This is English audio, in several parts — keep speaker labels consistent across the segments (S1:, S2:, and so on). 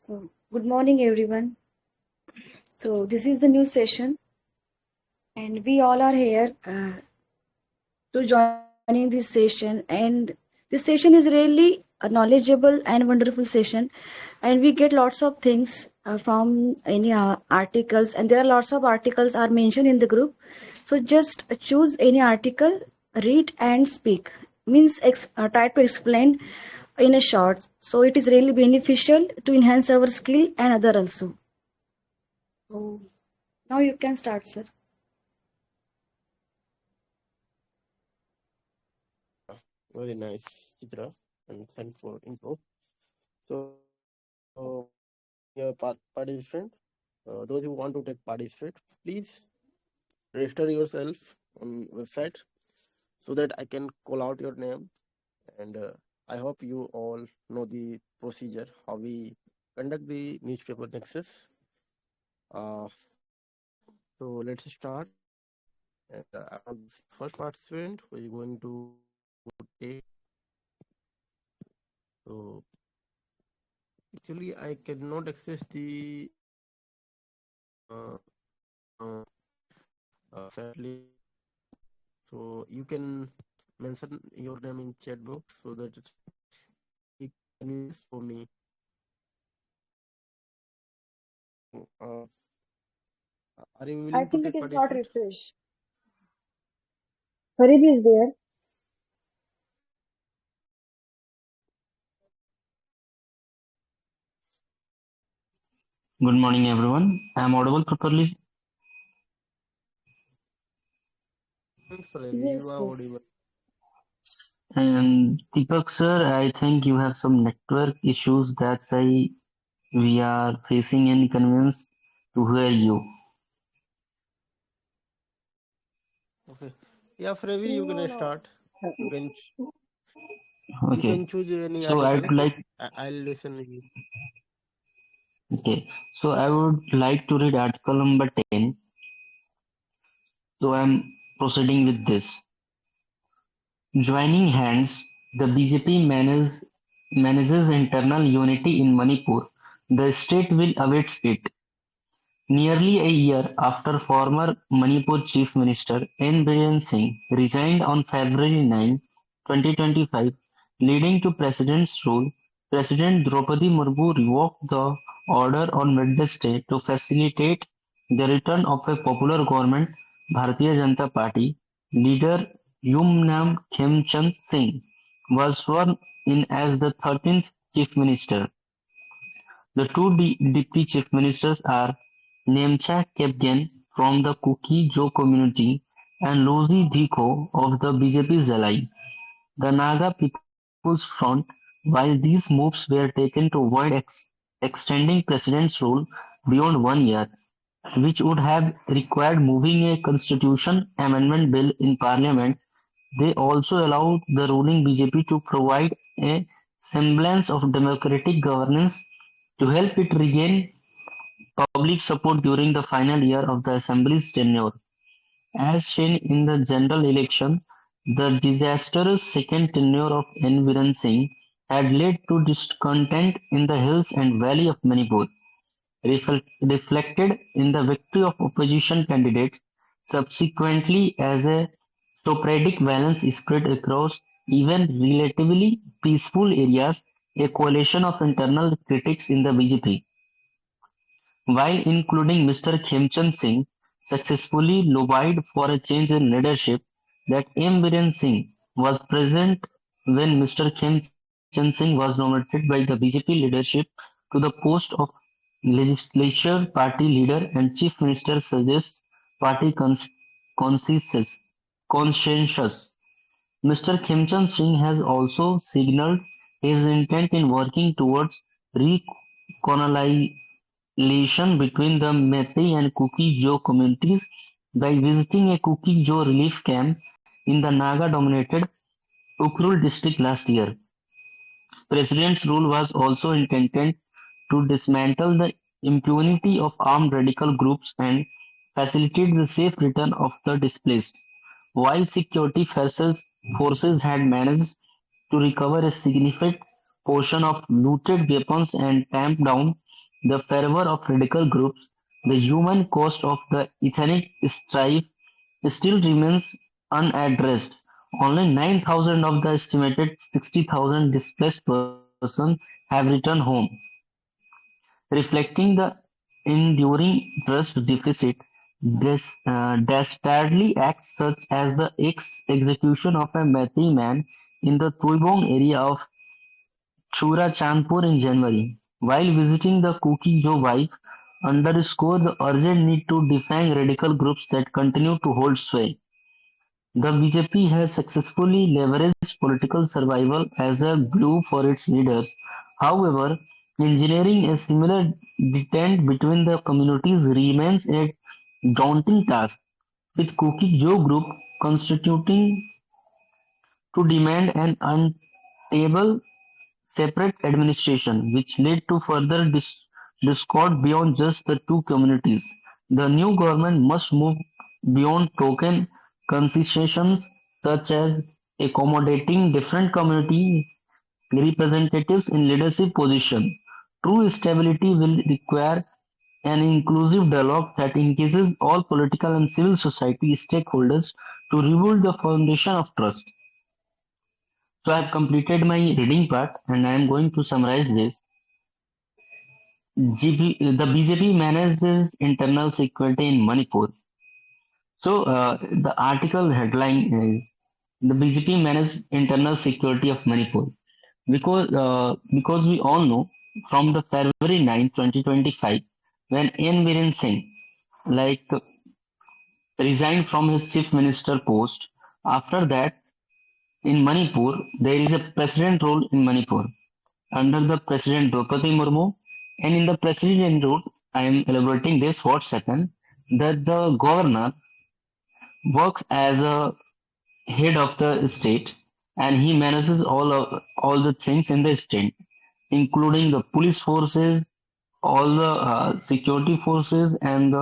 S1: So, good morning, everyone. So, this is the new session, and we all are here to joining this session. And this session is really a knowledgeable and wonderful session, and we get lots of things from any articles, and there are lots of articles are mentioned in the group. So, just choose any article, read and speak. Means try to explain in a short. So, it is really beneficial to enhance our skill and other also. So now you can start, sir.
S2: Very nice, Chitra, and thanks for intro. So, your participant, those who want to take participate, please register yourself on website so that I can call out your name. And I hope you all know the procedure how we conduct the newspaper nexus. Uh, so let's start. And I want the first participant who is going to take. So actually, I cannot access the uh, uh, sadly. So you can mention your name in chat box so that it can ease for me. Uh, are you
S1: I
S2: willing to
S1: think it
S2: take
S1: is not
S2: participate?
S1: refresh. Farib is there.
S3: Good morning, everyone. I'm audible properly.
S2: Thanks, Ravi. You
S1: Yes,
S2: are
S1: yes.
S2: audible.
S3: And Deepak sir, I think you have some network issues. That's why we are facing inconvenience to hear you.
S2: Okay. Yeah, Ravi, you
S1: No,
S2: can
S1: no.
S2: start. You can
S3: Okay.
S2: choose any
S3: So
S2: article.
S3: I'd like
S2: I'll listen to you.
S3: okay. So I would like to read article number 10. So I'm proceeding with this. Joining hands, the BJP manages internal unity in Manipur. The state will await it. Nearly a year after former Manipur Chief Minister N. Biren Singh resigned on February 9, 2025, leading to President's rule, President Draupadi Murmu revoked the order on Wednesday to facilitate the return of a popular government. Bharatiya Janata Party leader Yumnam Khemchand Singh was sworn in as the 13th Chief Minister. The two deputy chief ministers are Nemcha Kepgen from the Kuki-Zo community and Lucy Dikko of the BJP's ally, the Naga People's Front. While these moves were taken to avoid extending President's rule beyond 1 year, which would have required moving a constitution amendment bill in parliament, they also allowed the ruling BJP to provide a semblance of democratic governance to help it regain public support during the final year of the Assembly's tenure. As seen in the general election, the disastrous second tenure of N. Biren Singh had led to discontent in the hills and valley of Manipur, reflected in the victory of opposition candidates subsequently as a sporadic violence spread across even relatively peaceful areas. A coalition of internal critics in the BJP, while including Mr. Khemchand Singh, successfully lobbied for a change in leadership. That M. Biren Singh was present when Mr. Khemchand Singh was nominated by the BJP leadership to the post of legislature party leader and chief minister suggests party consensus. Conscientious. Mr. Khemchand Singh has also signalled his intent in working towards reconciliation between the Meitei and Kuki-Zo communities by visiting a Kuki-Zo relief camp in the Naga-dominated Ukhrul district last year. President's rule was also intended to dismantle the impunity of armed radical groups and facilitate the safe return of the displaced. While security forces had managed to recover a significant portion of looted weapons and tamp down the fervor of radical groups, the human cost of the ethnic strife still remains unaddressed. Only 9,000 of the estimated 60,000 displaced persons have returned home, reflecting the enduring trust deficit. This dastardly act such as the execution of a Meitei man in the Tuibong area of Churachandpur in January, while visiting the Kuki-Jo wife, underscore the urgent need to defang radical groups that continue to hold sway. The BJP has successfully leveraged political survival as a glue for its leaders. However, engineering a similar detente between the communities remains a daunting task, with Kuki-Jo group constituting to demand an untenable separate administration, which led to further discord beyond just the two communities. The new government must move beyond token concessions such as accommodating different community representatives in leadership positions. True stability will require an inclusive dialogue that engages all political and civil society stakeholders to rebuild the foundation of trust. So I have completed my reading part and I am going to summarize this. The BJP manages internal security in Manipur. So the article headline is the BJP manages internal security of Manipur because we all know from the February 9, 2025, when N. Biren Singh like resigned from his chief minister post. After that, in Manipur, there is a president role in Manipur under the President Draupadi Murmu, and in the president role, I am elaborating this what's happened that the governor works as a head of the state and he manages all the things in the state, including the police forces, all the security forces, and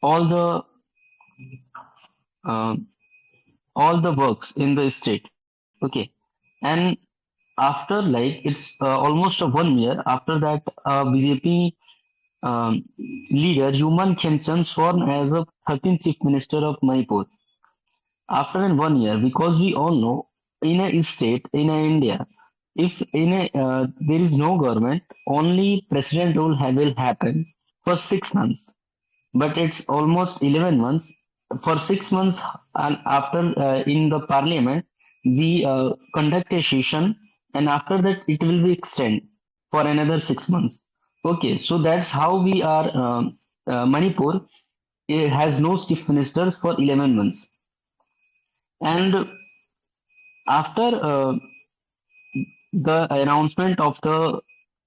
S3: all the uh, all the works in the state. Okay, and after like it's almost a 1 year after that, BJP leader Yuman Khemchand sworn as a 13th chief minister of Manipur. After in 1 year, because we all know in a state in a India, if in a there is no government, only president rule will happen for 6 months. But it's almost 11 months. For 6 months, and after in the parliament, we conduct a session, and after that, it will be extended for another 6 months. Okay, so that's how we are. Manipur has no chief ministers for 11 months, and after the announcement of the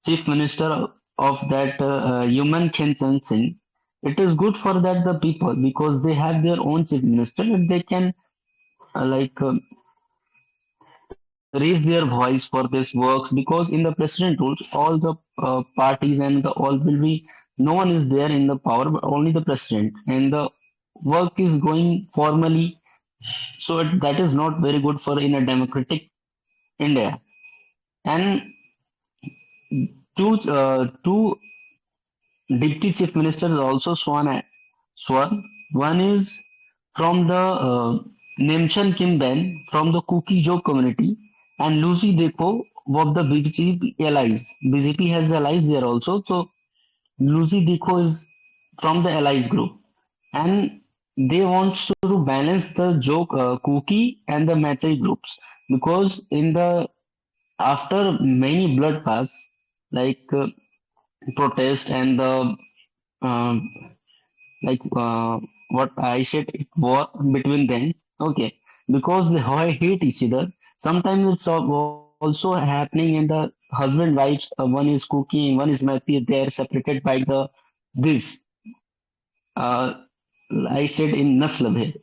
S3: chief minister of that human Khensan Singh, it is good for that the people because they have their own chief minister and they can raise their voice for this works because in the president rules all the parties and the all will be no one is there in the power but only the president and the work is going formally, so that is not very good for in a democratic India. And two deputy chief ministers also sworn. One is from the Nemchan Kimben from the Kuki-Jo community and Lucy Depo of the BJP allies. BJP has allies there also. So Lucy Deco is from the allies group and they want to balance the joke Kuki and the Meitei groups because in the after many blood paths like protest and the um, what I said, it war between them. Okay, because they hate each other. Sometimes it's also happening in the husband wives. One is cooking, one is Matthew. They are separated by the this. Uh, I said in Naslabhe.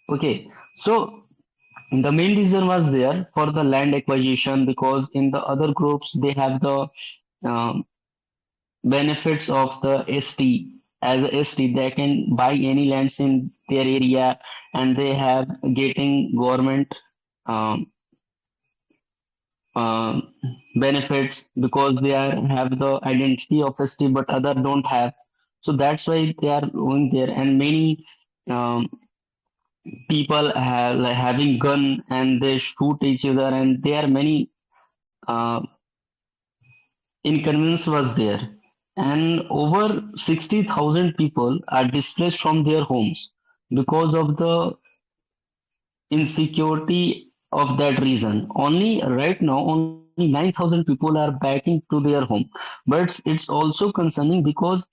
S3: Okay, so the main reason was there for the land acquisition because in the other groups they have the um, benefits of the ST. As a ST, they can buy any lands in their area, and they have getting government um, uh, benefits because they have the identity of ST but other don't have. So that's why they are going there, and many um, people have like having gun and they shoot each other, and there are many uh, inconvenience was there, and over 60,000 people are displaced from their homes because of the insecurity of that reason. Only right now, only 9,000 people are backing to their home. But it's also concerning because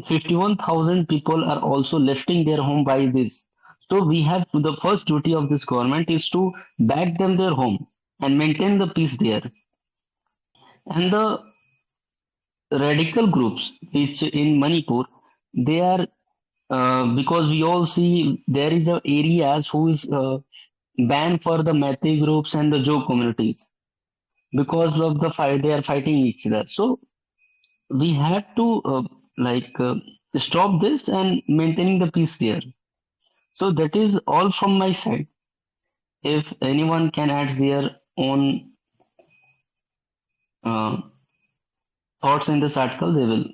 S3: 51,000 people are also lifting their home by this. So we have the first duty of this government is to back them their home and maintain the peace there. And the radical groups which in Manipur, they are because we all see there is a areas who is banned for the Methi groups and the Jo communities because of the fight they are fighting each other. So we had to like stop this and maintaining the peace there. So that is all from my side. If anyone can add their own uh, thoughts in this article, they will.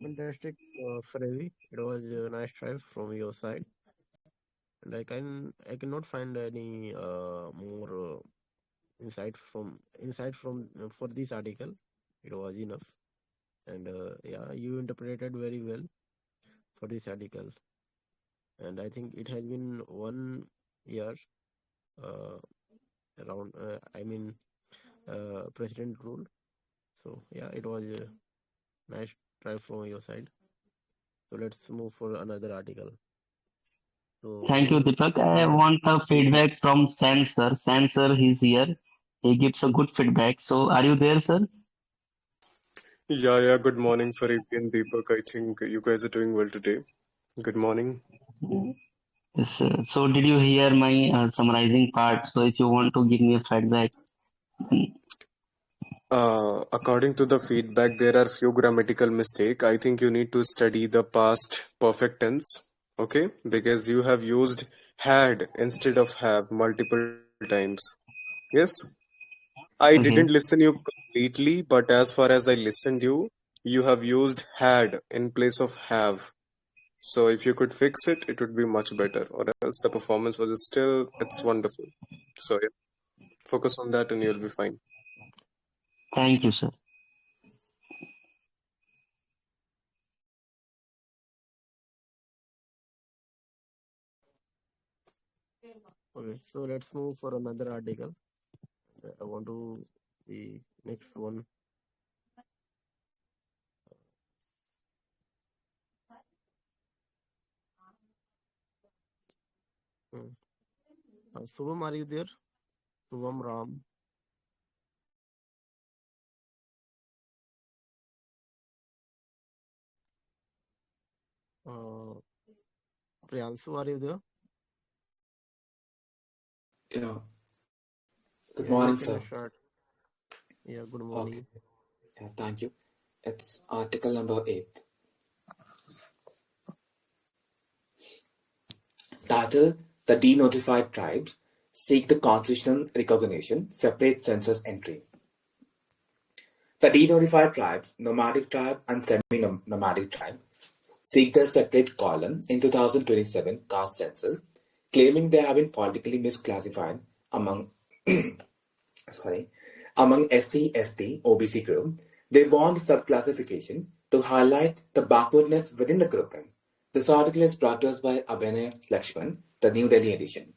S2: Fantastic, Freddy. It was a nice try from your side, and I cannot find any more insight from for this article. It was enough, and yeah, you interpreted very well for this article, and I think it has been 1 year uh, around. I mean, president rule. So yeah, it was a nice try from your side. So let's move for another article. So
S3: Thank you, Deepak. I
S2: uh,
S3: want a feedback from Sensor. Sensor, he's here. He gives a good feedback. So, are you there, sir?
S4: Yeah. Good morning, Farid and Deepak. I think you guys are doing well today. Good morning.
S3: Yes. So, did you hear my summarizing part? So, if you want to give me a feedback, mm,
S4: According to the feedback, there are few grammatical mistake. I think you need to study the past perfect tense, okay? Because you have used had instead of have multiple times. Yes, I didn't
S3: okay.
S4: listen you completely, but as far as I listened you have used had in place of have. So if you could fix it, it would be much better. Or else the performance was still, it's wonderful. So yeah, focus on that and you'll be fine.
S3: Thank you, sir.
S2: okay, so let's move for another article. I want to the next one. Hmm. Subham, are you there? Subham Ram. Uh, Priyanshu, are you there?
S5: Yeah. Good
S2: Yeah, you
S5: morning,
S2: can
S5: sir.
S2: start. Yeah, good
S5: Okay.
S2: morning.
S5: Yeah, thank you. It's article number 8. Title: The Denotified Tribes Seek the Constitutional Recognition, Separate Census Entry. The denotified tribes, nomadic tribe and semi-nomadic tribe, seek their separate column in 2027 caste census, claiming they have been politically misclassified among sorry, among SC, ST, OBC group. They want subclassification to highlight the backwardness within the grouping. This article is brought to us by Abhinay Lakshman, the New Delhi edition.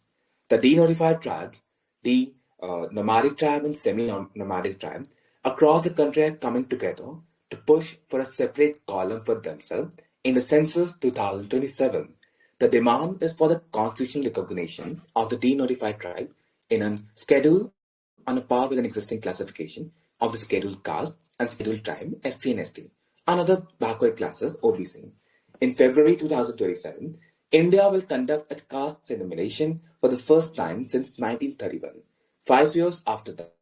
S5: The denotified tribes, the nomadic tribe and semi-nomadic tribe across the country are coming together to push for a separate column for themselves in the census 2027. The demand is for the constitutional recognition of the denotified tribe in a schedule on a par with an existing classification of the scheduled caste and scheduled tribe SC and ST and other backward classes OBC. In February 2027, India will conduct a caste simulation for the first time since 1931. 5 years after that,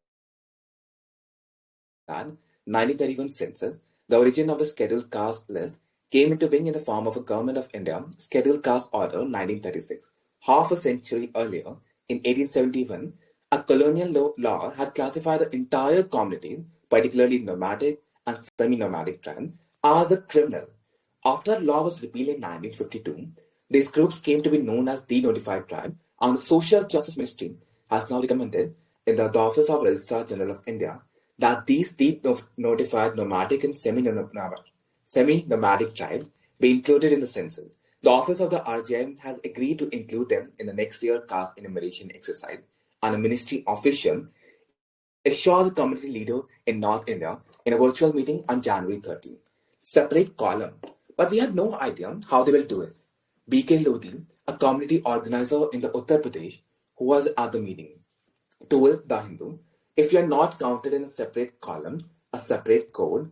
S5: 1931 census, the origin of the scheduled caste list came into being in the form of a Government of India Scheduled Caste Order 1936. half a century earlier, in 1871, a colonial law had classified the entire community, particularly nomadic and semi-nomadic tribes, as a criminal. After the law was repealed in 1952, these groups came to be known as denotified tribes, and the Social Justice Ministry has now recommended in the Office of Registrar General of India that these denotified nomadic and semi-nomadic tribes be included in the census. The Office of the RGM has agreed to include them in the next year caste enumeration exercise, and a ministry official assured the community leader in North India in a virtual meeting on January 13. Separate column. But we had no idea how they will do it. B.K. Lodi, a community organizer in the Uttar Pradesh who was at the meeting, told The Hindu, if you are not counted in a separate column, a separate code,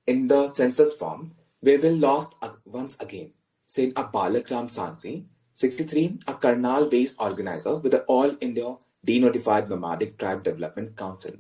S5: in the census form, we will lost once again, said a Balakram Sansi, 63, a Karnal-based organizer with the All India Denotified Nomadic Tribe Development Council.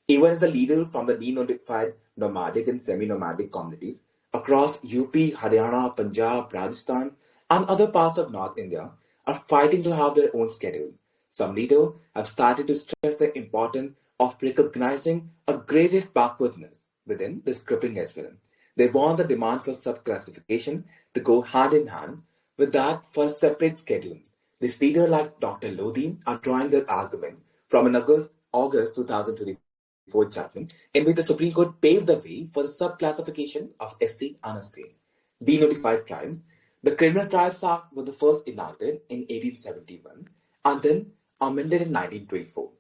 S5: Even as a leader from the denotified nomadic and semi-nomadic communities across UP, Haryana, Punjab, Rajasthan, and other parts of North India are fighting to have their own schedule. Some leaders have started to stress the importance of recognizing a graded backwardness within this grouping as well. They want the demand for subclassification to go hand in hand with that for a separate schedule. This leader like Dr. Lodi are drawing their argument from an August 2024 judgment in which the Supreme Court paved the way for the subclassification of SC and ST. Denotified tribes. The criminal tribes were the first enacted in 1871 and then amended in 1924.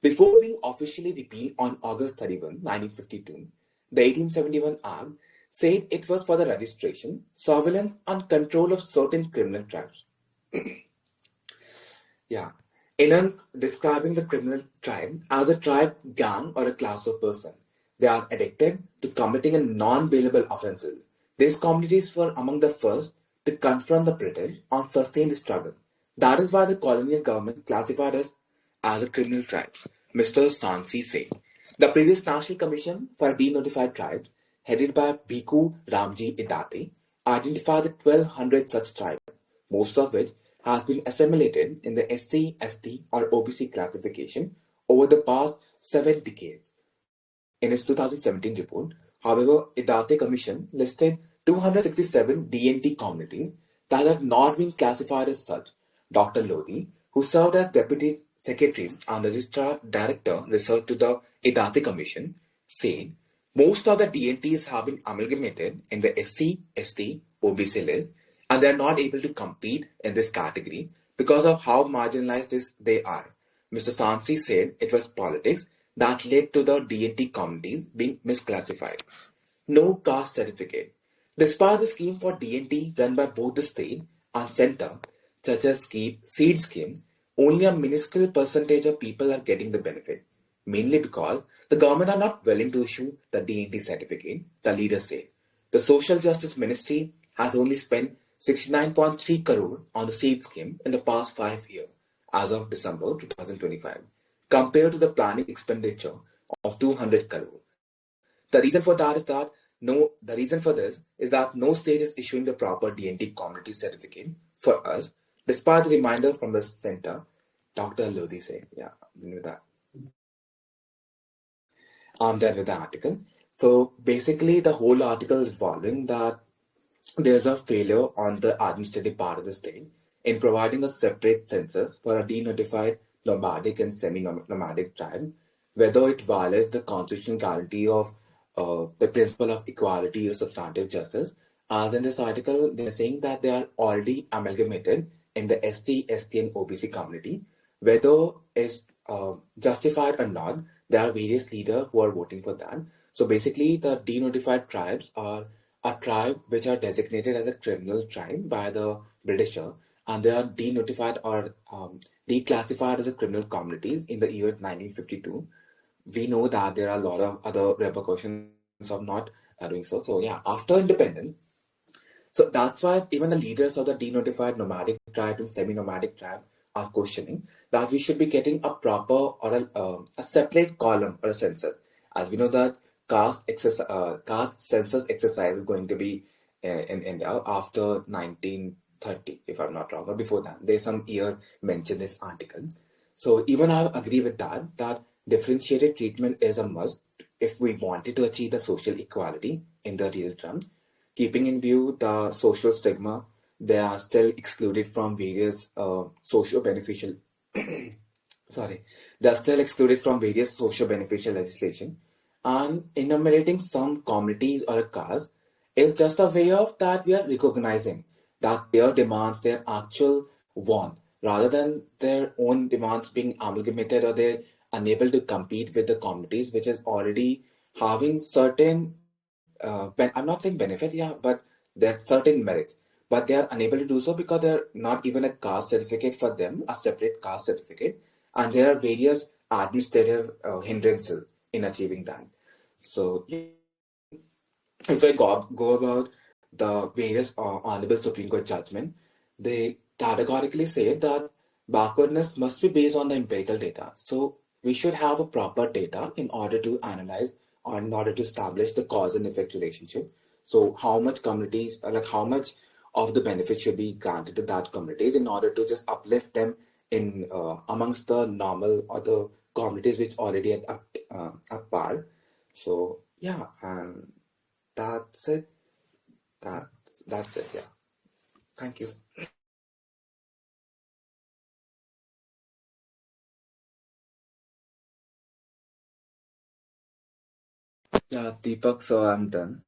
S5: Before being officially repealed on August 31, 1952, the 1871 Act said it was for the registration, surveillance, and control of certain criminal tribes. In describing the criminal tribe as a tribe, gang, or a class of person, they are addicted to committing a non-bailable offences. These communities were among the first to confront the British and sustain the struggle. That is why the colonial government classified us as a criminal tribe, Mr. Sansi said. The previous National Commission for Denotified Tribes, headed by Bhiku Ramji Idate, identified 1,200 such tribes, most of which have been assimilated in the SC, ST, or OBC classification over the past 7 decades. In its 2017 report, however, Idate Commission listed 267 DNT communities that have not been classified as such. Dr. Lodi, who served as Deputy Secretary and Registrar Director Research to the Idate Commission, said most of the DNTs have been amalgamated in the SC, ST, OBC list, and they are not able to compete in this category because of how marginalized they are. Mr. Sansi said it was politics that led to the DNT communities being misclassified. No caste certificate. Despite the scheme for DNT run by both the state and centre, such as seed schemes, only a minuscule percentage of people are getting the benefit, mainly because the government are not willing to issue the DNT certificate, the leader said. The Social Justice Ministry has only spent 69.3 crore on the seed scheme in the past 5 years, as of December 2025, compared to the planning expenditure of 200 crore. The reason for this is that no state is issuing the proper DNT community certificate for us, despite the reminder from the center. Dr. Lodi said, I'm done with the article. So basically, the whole article is involving that there's a failure on the administrative part of the state in providing a separate census for a denotified nomadic and semi-nomadic tribe, whether it violates the constitutional guarantee of the principle of equality or substantive justice. As in this article, they're saying that they are already amalgamated in the SC, ST, and OBC community. Whether it's justified or not, there are various leaders who are voting for that. So basically, the denotified tribes are a tribe which are designated as a criminal tribe by the Britisher, and they are denotified or declassified as a criminal communities in the year 1952. We know that there are a lot of other repercussions of not doing so. So after independence, so that's why even the leaders of the denotified nomadic tribe and semi-nomadic tribe are questioning that we should be getting a proper or a separate column or a census. As we know that caste census exercise is going to be in India after 30, if I'm not wrong, or before that. There's some year mentioned in this article. So even I agree with that, that differentiated treatment is a must if we wanted to achieve the social equality in the real term. Keeping in view the social stigma, they are still excluded from various socio beneficial sorry, they are still excluded from various social beneficial legislation. And enumerating some communities or a caste is just a way of that we are recognizing that their demands, their actual want, rather than their own demands being amalgamated or they're unable to compete with the communities which is already having certain, I'm not saying benefit, yeah, but there are certain merits, but they are unable to do so because they're not even a caste certificate for them, a separate caste certificate, and there are various administrative hindrances in achieving that. So, yeah, if I go about the various Honorable Supreme Court judgment, they categorically say that backwardness must be based on the empirical data. So we should have a proper data in order to analyze or in order to establish the cause and effect relationship. So how much communities, like how much of the benefit should be granted to that communities in order to just uplift them in amongst the normal or the communities which already at par. So yeah, and that's it. That's it. Yeah. Thank you. Yeah, Deepak. So I'm done.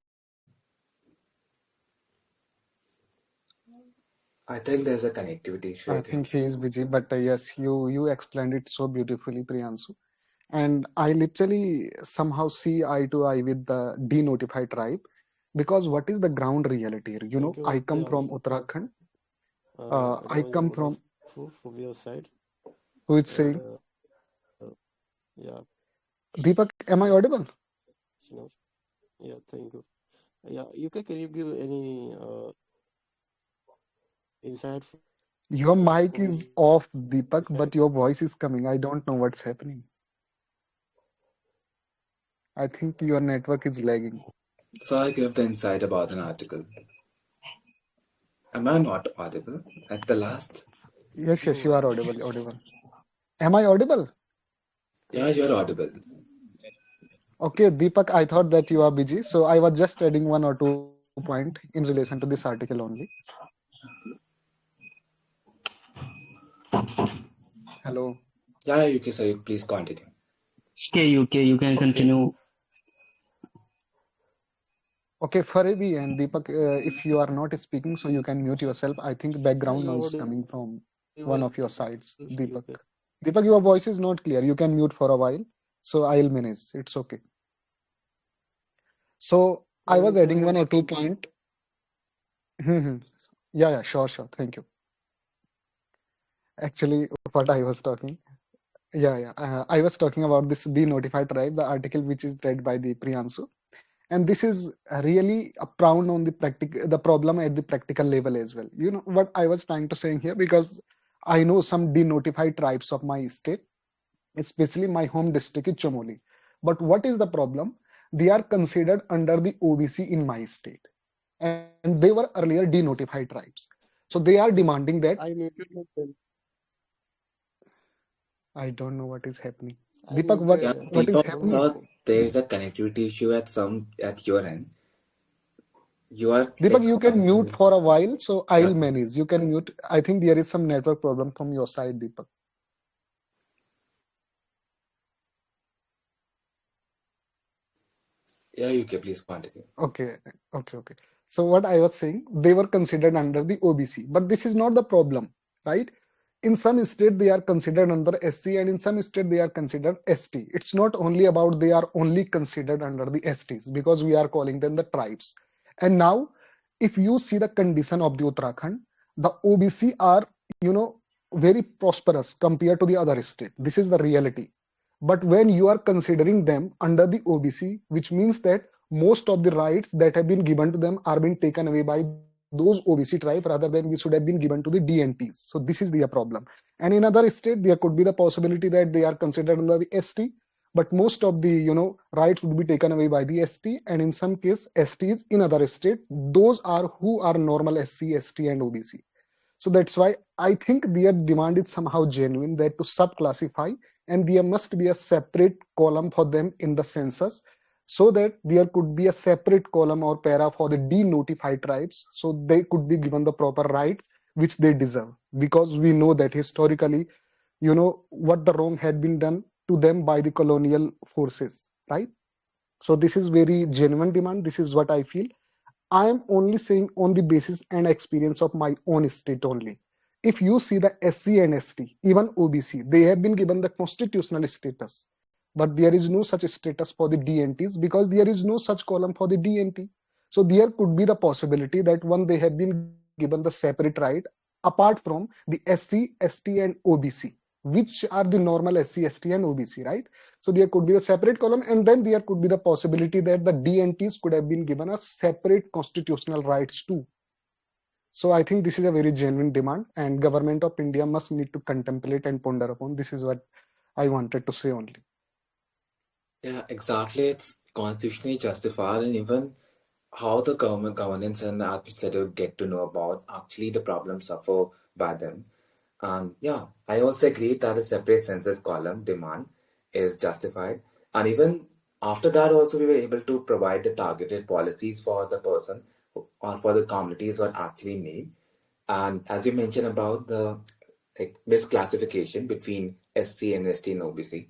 S5: I think there's a connectivity issue.
S6: I
S5: I think.
S6: think he is busy, but yes, you explained it so beautifully, Priyanshu. And I literally somehow see eye to eye with the denotified tribe, because what is the ground reality here? You know,
S2: Thank
S6: I
S2: you,
S6: come from
S2: Priyanshu.
S6: Uttarakhand.
S2: It
S6: I
S2: was
S6: come from,
S2: wonderful from your side.
S6: who is
S2: And
S6: saying,
S2: yeah,
S6: Deepak, am I
S2: yes,
S6: audible?
S2: enough. Yeah, thank you. Yeah, UK, can you give any insight
S6: Your
S2: from
S6: mic
S2: your
S6: is
S2: side?
S6: off, Deepak, but your voice is coming. I don't know what's happening. I think your network is lagging.
S5: So I give the insight about an article. Am I not audible at the last?
S6: Yes, yes,
S2: You
S6: you
S2: are
S6: are audible, audible. Am I audible?
S5: Yeah, you're audible.
S6: Okay, Deepak, I thought that you are busy, so I was just adding 1 or 2 points in relation to this article only. Hello.
S5: Yeah, you can say. Please continue.
S3: Okay, you can
S6: Okay.
S3: continue.
S6: Okay, Faribi and Deepak, if you are not speaking, so you can mute yourself. I think background
S2: you're
S6: noise
S2: audible,
S6: coming from one of your sides,
S2: UK.
S6: Deepak. Deepak, your voice is not clear. You can mute for a while, so I'll manage. It's okay. So I was
S2: Can
S6: adding
S2: you
S6: 1 or 2 point. Yeah, yeah, sure, sure. Thank you. Actually, what I was talking. Yeah, yeah. I was talking about this denotified tribe, the article which is read by the Priyanshu. And this is really a proud on the problem at the practical level as well. You know what I was trying to say here, because I know some denotified tribes of my state, especially my home district is Chamoli. But what is the problem? They are considered under the OBC in my state, and they were earlier denotified tribes. So they are demanding that.
S2: I muted them.
S6: I don't know what is happening.
S2: I
S6: Deepak,
S2: muted
S5: Yeah,
S2: them.
S6: what is
S5: Deepak,
S2: I don't
S6: happening?
S2: know.
S5: there's a connectivity issue at your end. You are
S6: Deepak,
S5: like
S6: you can mute
S5: audible.
S6: for a while, so
S5: Yeah,
S6: I'll
S5: please.
S6: manage. You can mute. I think there is some network problem from your side, Deepak.
S5: Yeah, you can please continue.
S6: Okay, okay. So what I was saying, they were considered under the OBC, but this is not the problem, right? In some state they are considered under SC, and in some state they are considered ST. It's not only about they are only considered under the STs, because we are calling them the tribes. And now, if you see the condition of the Uttarakhand, the OBC are, you know, very prosperous compared to the other state. This is the reality. But when you are considering them under the OBC, which means that most of the rights that have been given to them are being taken away by those OBC tribe, rather than we should have been given to the DNTs. So this is the problem. And in other state, there could be the possibility that they are considered under the ST, but most of the rights would be taken away by the ST, and in some case STs in other state, those are who are normal SC, ST, and OBC. So that's why I think their demand is somehow genuine, that to sub-classify, and there must be a separate column for them in the census, so that there could be a separate column or para for the denotified tribes, so they could be given the proper rights which they deserve. Because we know that historically, what the wrong had been done to them by the colonial forces, right? So this is very genuine demand. This is what I feel. I am only saying on the basis and experience of my own state only. If you see the SC and ST, even OBC, they have been given the constitutional status, but there is no such status for the DNTs, because there is no such column for the DNT. So there could be the possibility that one, they have been given the separate right apart from the SC, ST, and OBC, which are the normal SC, ST, and OBC, right? So there could be a separate column, and then there could be the possibility that the DNTs could have been given a separate constitutional rights too. So I think this is a very genuine demand, and government of India must need to contemplate and ponder upon. This is what I wanted to say only.
S5: Yeah, exactly. It's constitutionally justified, and even how the government governance and the administrative get to know about actually the problems suffer by them. And yeah, I also agree that a separate census column demand is justified. And even after that, also we were able to provide the targeted policies for the person or for the communities what actually need. And as you mentioned about the misclassification between SC and ST and OBC,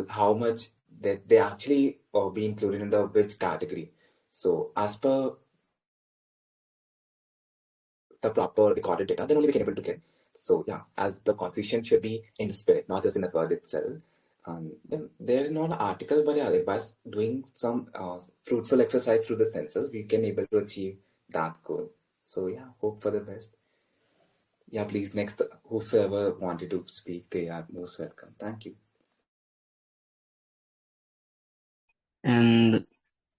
S5: how much that they actually be included in the which category. So as per the proper recorded data, then only we can able to get. So yeah, as the constitution should be in spirit, not just in the word itself. Then there is not an article, but yeah, by doing some fruitful exercise through the census, we can able to achieve that goal. So yeah, hope for the best. Yeah, please, next, whosoever wanted to speak, they are most welcome. Thank you.
S3: And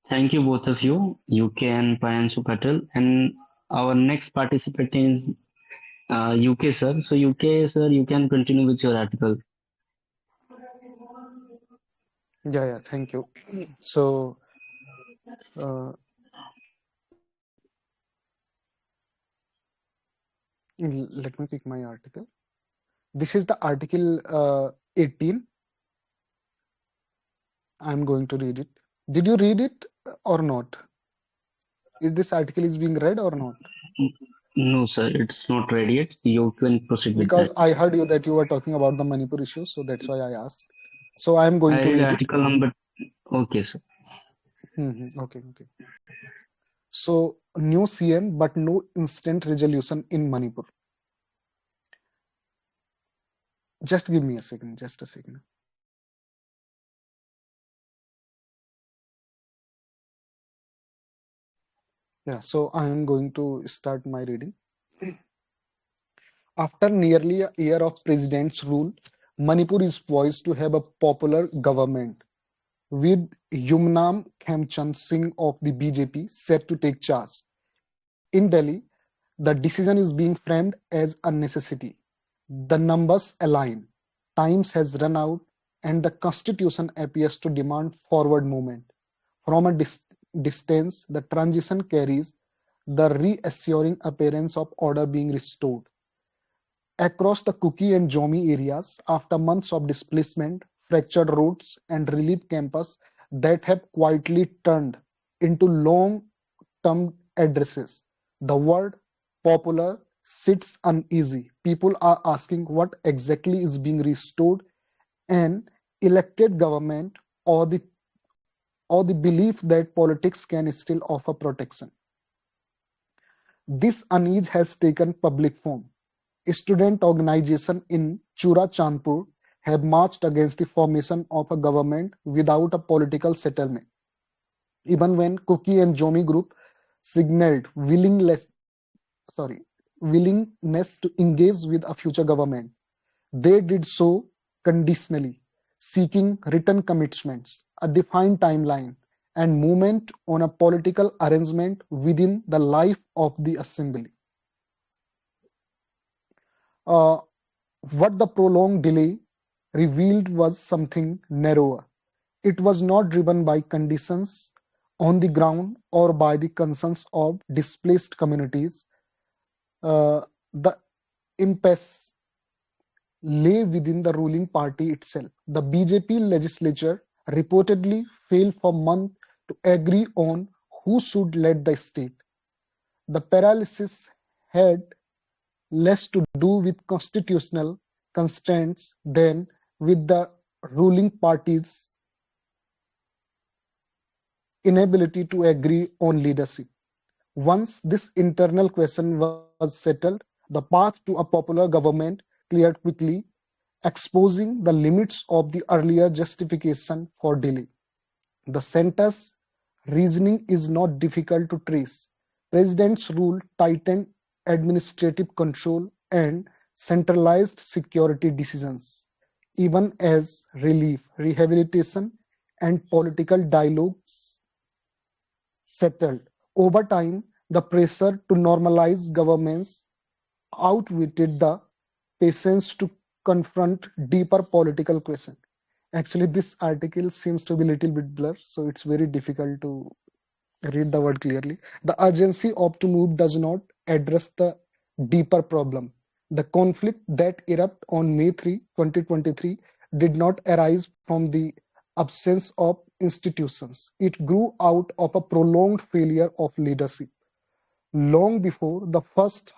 S3: thank you both of you, UK and Priyanshu Patel. And our next participant is UK sir. So UK sir, you can continue with your article.
S6: Yeah, thank you. So uh, let me pick my article. This is the article 18. I'm going to read it. Did you read it or not? Is this article is being read or not?
S3: No sir, it's not ready yet. You can proceed with
S6: Because
S3: that.
S6: I heard you that you were talking about the Manipur issue, so that's why I asked. So I'm going
S3: I
S6: to
S3: read
S6: read it.
S3: article number. Okay sir.
S6: Okay. So new CM but no instant resolution in Manipur. Just give me a second. Just a second. Yeah. So I am going to start my reading. After nearly a year of president's rule, Manipur is poised to have a popular government, with Yumnam Khemchand Singh of the BJP set to take charge. In Delhi, the decision is being framed as a necessity. The numbers align, times has run out, and the constitution appears to demand forward movement. From a distance, the transition carries the reassuring appearance of order being restored. Across the Kuki and Jomi areas, after months of displacement, fractured roads, and relief camps that have quietly turned into long-term addresses, the word popular sits uneasy. People are asking what exactly is being restored: an elected government, or the belief that politics can still offer protection. This unease has taken public form. Student organizations in Churachandpur have marched against the formation of a government without a political settlement. Even when Kuki and Jomi group signaled willingness to engage with a future government, they did so conditionally, seeking written commitments, a defined timeline, and movement on a political arrangement within the life of the assembly. Uh, what the prolonged delay revealed was something narrower. It was not driven by conditions on the ground or by the concerns of displaced communities. Uh, the impasse lay within the ruling party itself. The BJP legislature reportedly failed for months to agree on who should lead the state. The paralysis had less to do with constitutional constraints than with the ruling party's inability to agree on leadership. Once this internal question was settled, the path to a popular government cleared quickly, exposing the limits of the earlier justification for delay. The center's reasoning is not difficult to trace. President's rule tightened administrative control and centralized security decisions, even as relief, rehabilitation, and political dialogues settled. Over time, the pressure to normalize governments outwitted the patience to confront deeper political questions. Actually, this article seems to be a little bit blurred, so it's very difficult to read the word clearly. The urgency of to move does not address the deeper problem. The conflict that erupted on May 3, 2023 did not arise from the absence of institutions. It grew out of a prolonged failure of leadership. Long before the first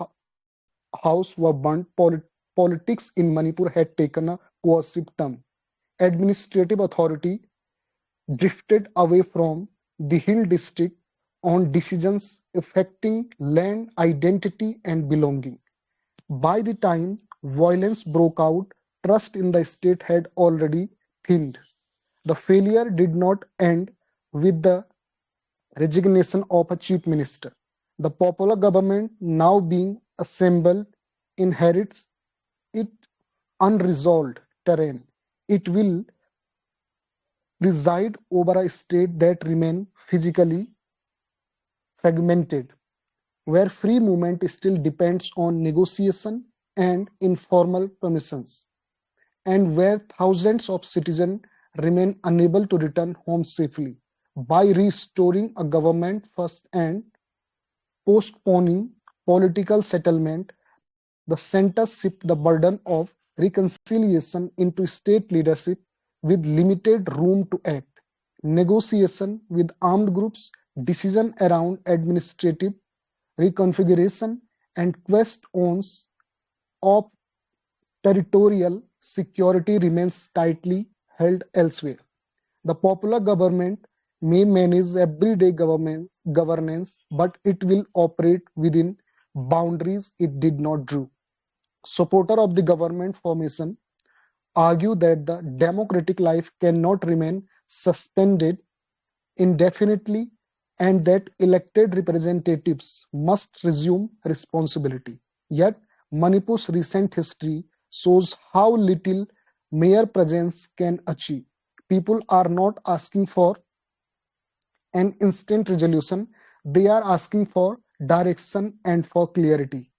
S6: house were burnt, politics in Manipur had taken a coercive turn. Administrative authority drifted away from the hill district on decisions affecting land, identity, and belonging. By the time violence broke out, trust in the state had already thinned. The failure did not end with the resignation of a chief minister. The popular government now being assembled inherits it unresolved terrain. It will preside over a state that remains physically fragmented, where free movement still depends on negotiation and informal permissions, and where thousands of citizens remain unable to return home safely. By restoring a government first and postponing political settlement, the center shift the burden of reconciliation into state leadership with limited room to act. Negotiation with armed groups, decision around administrative reconfiguration, and questions of territorial security remains tightly held elsewhere. The popular government may manage everyday governance, but it will operate within boundaries it did not draw. Supporters of the government formation argue that the democratic life cannot remain suspended indefinitely and that elected representatives must resume responsibility. Yet, Manipur's recent history shows how little mere presence can achieve. People are not asking for an instant resolution, they are asking for direction and for clarity.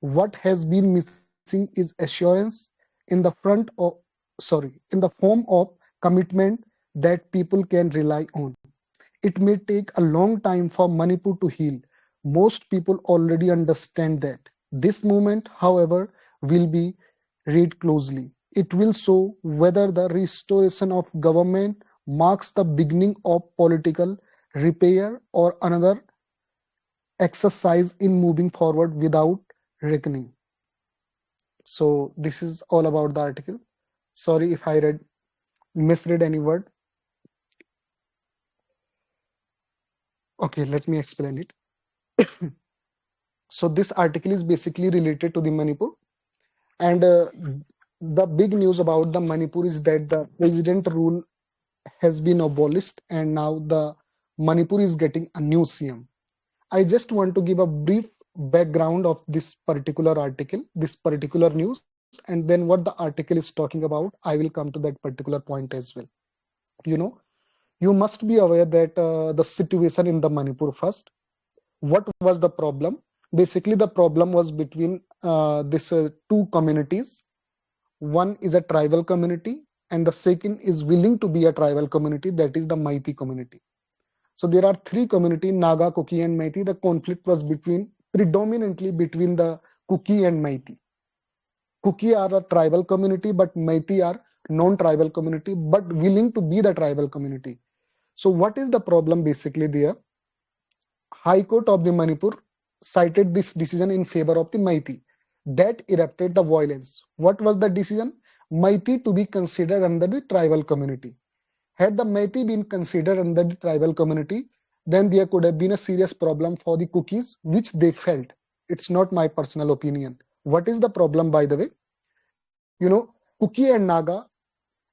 S6: What has been missing is assurance in the form of commitment that people can rely on. It may take a long time for Manipur to heal. Most people already understand that. This movement, however, will be read closely. It will show whether the restoration of government marks the beginning of political repair or another exercise in moving forward without reckoning. So this is all about the article. Sorry if I misread any word. Okay, let me explain it. So this article is basically related to the Manipur, and the big news about the Manipur is that the president rule has been abolished and now the Manipur is getting a new CM. I just want to give a brief background of this particular article, this particular news, and then what the article is talking about. I will come to that particular point as well. You know, you must be aware that the situation in the Manipur first. What was the problem? Basically, the problem was between these two communities. One is a tribal community, and the second is willing to be a tribal community, that is the Meitei community. So there are three communities, Naga, Kuki, and Meitei. The conflict was predominantly between the Kuki and Meitei. Kuki are a tribal community, but Meitei are non-tribal community, but willing to be the tribal community. So what is the problem basically there? High Court of the Manipur cited this decision in favor of the Meitei. That erupted the violence. What was the decision? Meitei to be considered under the tribal community. Had the Meitei been considered under the tribal community, then there could have been a serious problem for the Kukis, which they felt. It's not my personal opinion. What is the problem, by the way? Kuki and Naga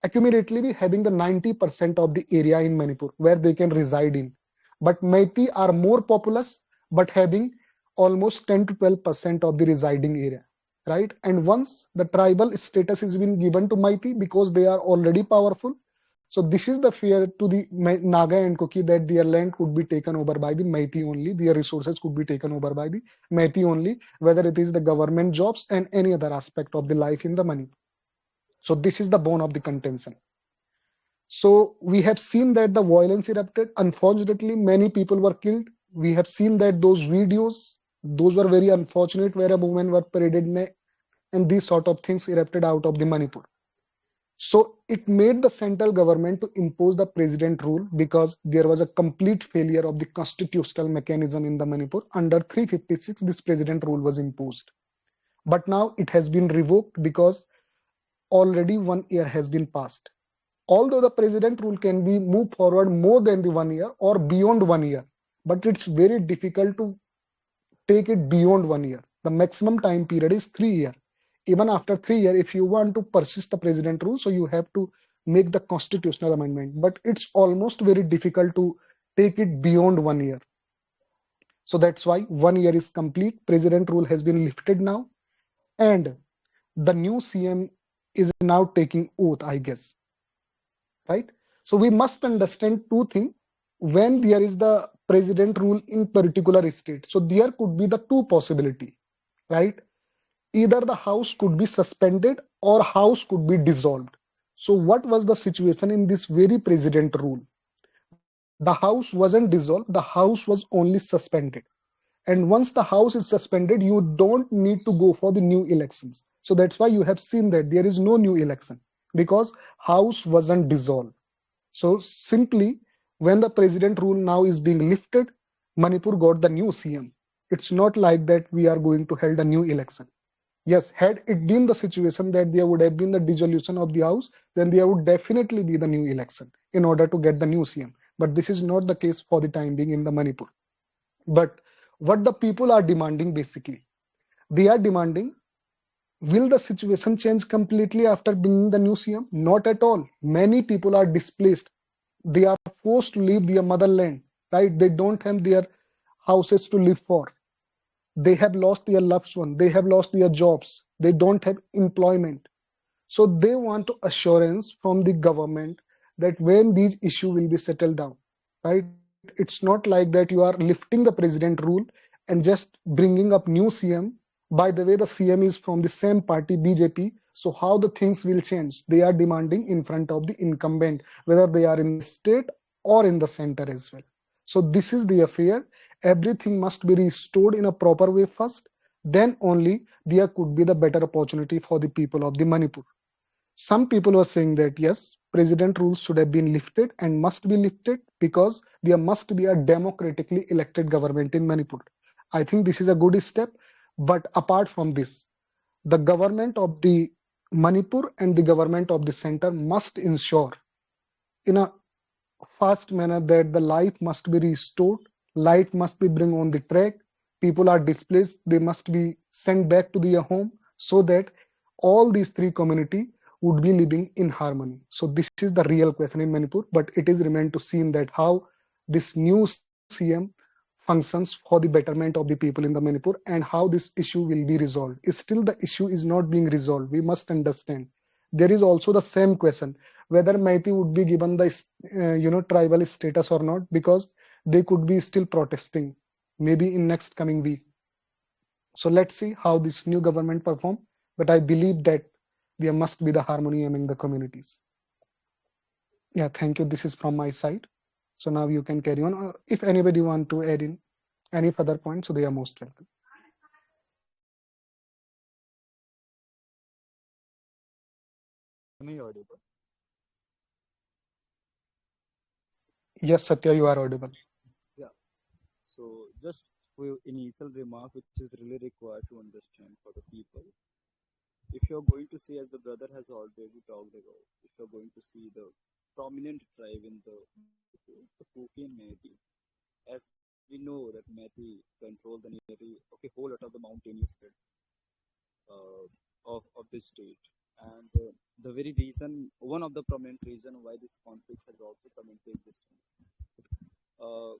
S6: accumulatively having the 90% of the area in Manipur where they can reside in. But Meitei are more populous, but having almost 10 to 12% of the residing area, right? And once the tribal status is been given to Meitei because they are already powerful, so this is the fear to the Naga and Kuki that their land could be taken over by the Meitei only, their resources could be taken over by the Meitei only, whether it is the government jobs and any other aspect of the life in the Manipur. So this is the bone of the contention. So we have seen that the violence erupted. Unfortunately, many people were killed. We have seen that those videos, those were very unfortunate, where a woman were paraded and these sort of things erupted out of the Manipur. So it made the central government to impose the president rule because there was a complete failure of the constitutional mechanism in the Manipur. Under 356, this president rule was imposed. But now it has been revoked because already 1 year has been passed. Although the president rule can be moved forward more than the 1 year or beyond 1 year, but it's very difficult to take it beyond 1 year. The maximum time period is 3 years. Even after 3 years, if you want to persist the president rule, so you have to make the constitutional amendment. But it's almost very difficult to take it beyond 1 year. So that's why 1 year is complete. President rule has been lifted now. And the new CM is now taking oath, I guess. Right? So we must understand two things. When there is the president rule in particular state, so there could be the two possibility, right? Either the house could be suspended or house could be dissolved. So what was the situation in this very president rule? The house wasn't dissolved, the house was only suspended. And once the house is suspended, you don't need to go for the new elections. So that's why you have seen that there is no new election because house wasn't dissolved. So simply when the president rule now is being lifted, Manipur got the new CM. It's not like that we are going to hold a new election. Yes, had it been the situation that there would have been the dissolution of the house, then there would definitely be the new election in order to get the new CM. But this is not the case for the time being in the Manipur. But what the people are demanding basically, they are demanding, will the situation change completely after bringing the new CM? Not at all. Many people are displaced. They are forced to leave their motherland, right? They don't have their houses to live for. They have lost their loved one. They have lost their jobs. They don't have employment. So they want assurance from the government that when these issues will be settled down, right? It's not like that you are lifting the president rule and just bringing up new CM. By the way, the CM is from the same party, BJP. So how the things will change? They are demanding in front of the incumbent, whether they are in the state or in the center as well. So this is the affair. Everything must be restored in a proper way first. Then only there could be the better opportunity for the people of the Manipur. Some people were saying that yes, president rules should have been lifted and must be lifted because there must be a democratically elected government in Manipur. I think this is a good step. But apart from this, the government of the Manipur and the government of the center must ensure in a fast manner that the life must be restored, light must be bring on the track, people are displaced, they must be sent back to their home so that all these three community would be living in harmony. So this is the real question in Manipur, but it is remained to seen that how this new CM functions for the betterment of the people in the Manipur and how this issue will be resolved. Still the issue is not being resolved. We must understand. There is also the same question whether Meitei would be given the tribal status or not, because they could be still protesting maybe in next coming week. So let's see how this new government perform. But I believe that there must be the harmony among the communities. Yeah, thank you. This is from my side. So now you can carry on. Or if anybody want to add in any further points, so they are most welcome.
S7: Am I audible?
S6: Yes, Satya, you are audible.
S7: Yeah. So just for initial remark, which is really required to understand for the people. If you're going to see, as the brother has already talked about, if you're going to see the prominent tribe in the Manipur, the Kuki and Methi, as we know that Methi control the nearly whole lot of the mountainous belt of this state. And the very reason, one of the prominent reason why this conflict has also come into existence. Uh,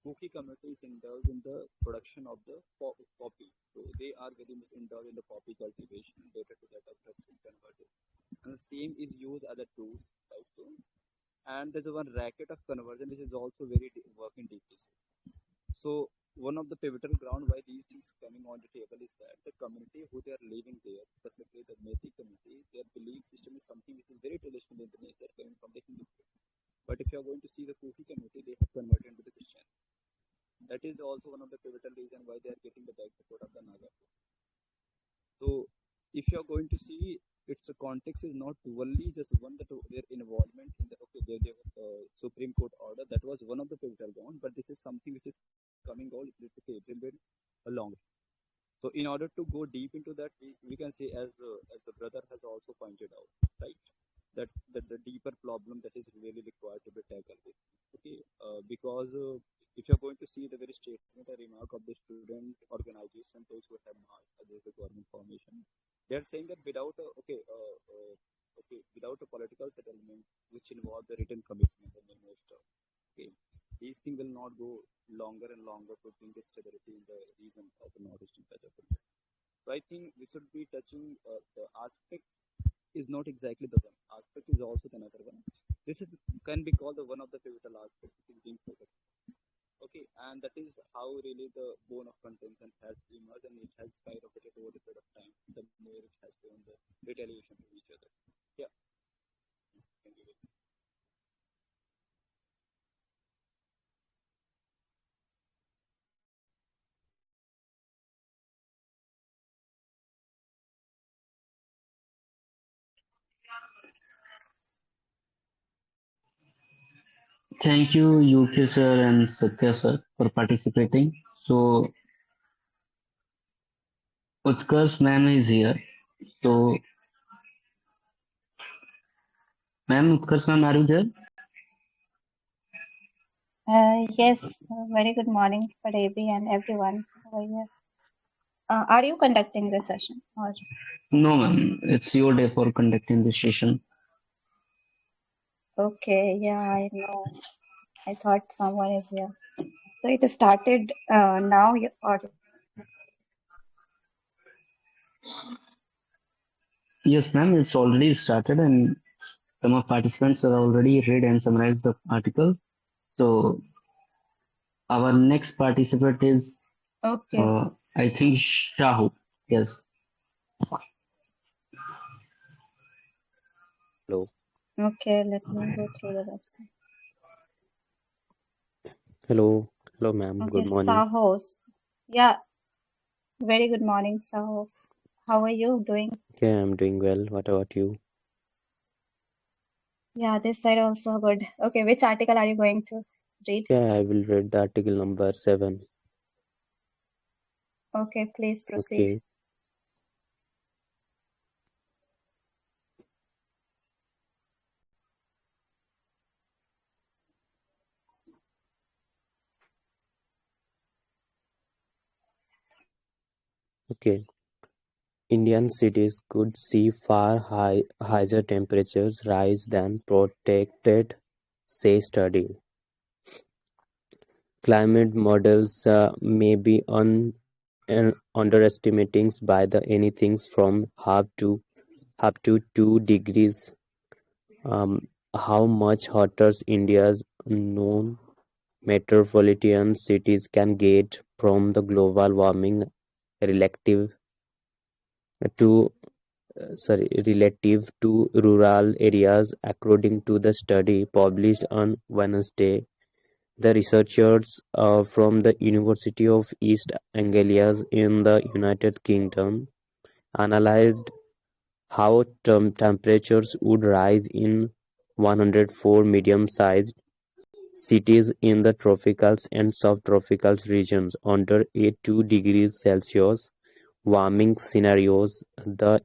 S7: Kuki communities indulge in the production of the poppy. So they are very much indulged in the poppy cultivation. Later to that, of drugs is converted, and the same is used as a tool, right? So, and there's a one racket of conversion which is also very working deeply. So one of the pivotal ground why these things coming on the table is that the community who they are living there, specifically the Methi community, their belief system is something which is very traditional in the nature coming from the Hindu. But if you are going to see the Kuki community, they have converted into the Christian. That is also one of the pivotal reason why they are getting the back support of the Naga. So if you are going to see, its context is not only just one that their involvement in the their Supreme Court order, that was one of the pivotal ground, but this is something which is coming all a little bit along. So in order to go deep into that, we can say as the brother has also pointed out, right, that the deeper problem that is really required to be tackled with. Because if you're going to see the very statement or remark of the student organization, those who have marked against the government formation, they are saying that without a political settlement which involve the written commitment and the most okay, these things will not go longer and longer to bring the stability in the region of the northeastern patch of India. So I think we should be touching the aspect is not exactly the one aspect is also another one. This is can be called the one of the pivotal aspects which is being focused. And that is how really the bone of contention has emerged, and it has skyrocketed over the period of time. The more it has shown the retaliation to each other. Yeah. Thank you.
S3: Thank you, UK sir and Satya sir, for participating. So, Utkarsh ma'am is here. So, ma'am, Utkarsh ma'am, are you there?
S8: Yes, very good morning, Padebi and everyone over here. Are you conducting this session? Or...
S3: No, ma'am. It's your day for conducting this session.
S8: Okay, yeah, I know. I thought someone is here. So it started now, or
S3: Yes, ma'am. It's already started, and some of participants have already read and summarized the article. So, our next participant is,
S8: okay,
S3: I think, Shahu. Yes.
S9: Hello.
S8: okay, let me go through the website.
S9: Hello. Hello, ma'am.
S8: Okay,
S9: Good morning.
S8: Sahos. Yeah, very good morning, Saho. How are you doing?
S9: Okay, I'm doing well. What about you?
S8: Yeah, this side also good. Okay, which article are you going to read?
S9: Yeah, I will read the article number 7.
S8: Okay, please proceed.
S9: Okay. Okay. Indian cities could see far higher temperatures rise than protected, say study. Climate models may be underestimating by the anything from half to 2 degrees. How much hotter India's known metropolitan cities can get from the global warming relative to relative to rural areas, according to the study published on Wednesday. The researchers from the University of East Anglia in the United Kingdom analyzed how temperatures would rise in 104 medium-sized cities in the tropicals and subtropical regions under a 2 degrees Celsius warming scenarios. The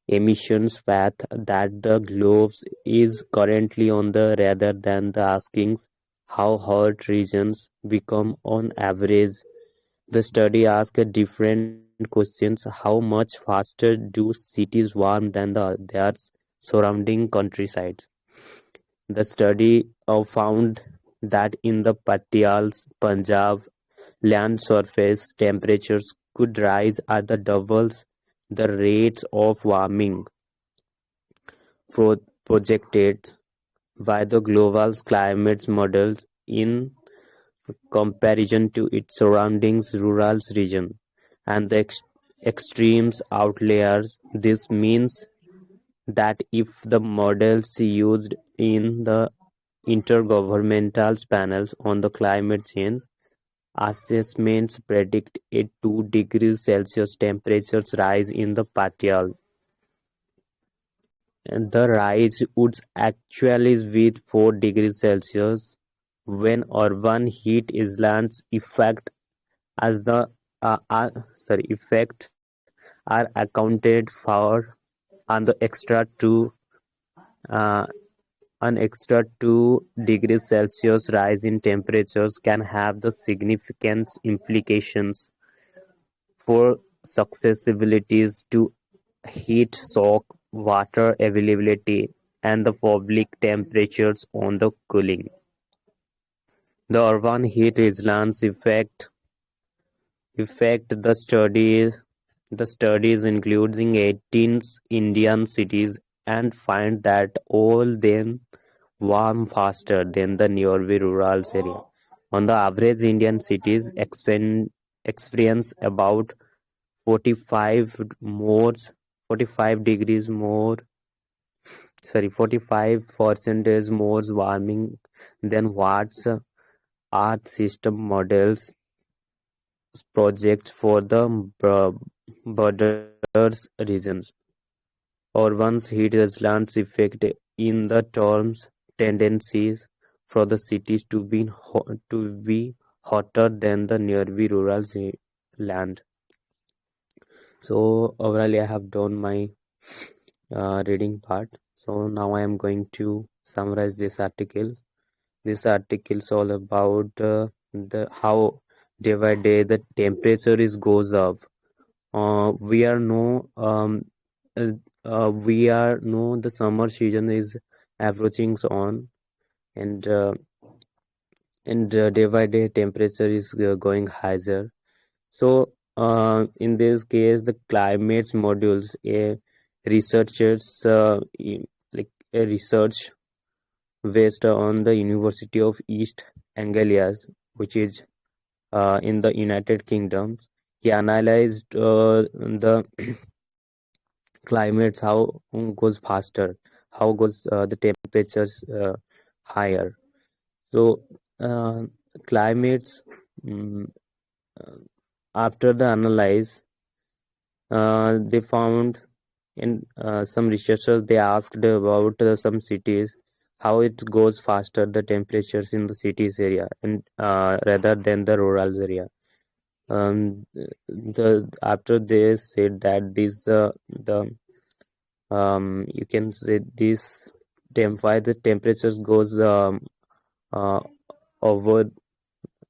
S9: emissions path that the globe is currently on the rather than the asking how hot regions become on average. The study asks different questions: how much faster do cities warm than their surrounding countrysides? The study found that in the Patials, Punjab, land surface temperatures could rise at the doubles the rates of warming projected by the global climate models in comparison to its surroundings rural region and the extremes outliers. This means that if the models used in the intergovernmental panels on the climate change assessments predict a 2 degrees Celsius temperatures rise in the Patial, and the rise would actually be 4 degrees Celsius when urban heat islands effect as the effect are accounted for, and the uh, extra 2 degrees Celsius rise in temperatures can have the significant implications for susceptibilities to heat shock, water availability, and the public temperatures on the cooling. The urban heat islands effect the studies including 18 Indian cities and find that all them warm faster than the nearby rural area. On the average, Indian cities experience about 45 more 45 degrees more 45% more warming than what's Earth system models project for the borders regions. Urban heat islands effect in the terms tendencies for the cities to be hotter than the nearby rural land. So overall, I have done my reading part. So now I am going to summarize this article. This article is all about the how day by day the temperature is goes up. We are know the summer season is approaching on, and day by day temperature is going higher. So in this case, the climates modules, researchers like a research based on the University of East Anglia, which is in the United Kingdom. He analyzed the climates, how goes faster, how goes the temperatures higher. So climates, mm, uh, after the analyze, they found in some researchers they asked about some cities how it goes faster the temperatures in the cities area and rather than the rural area. The after they said that the you can say this why the temperatures goes uh, over.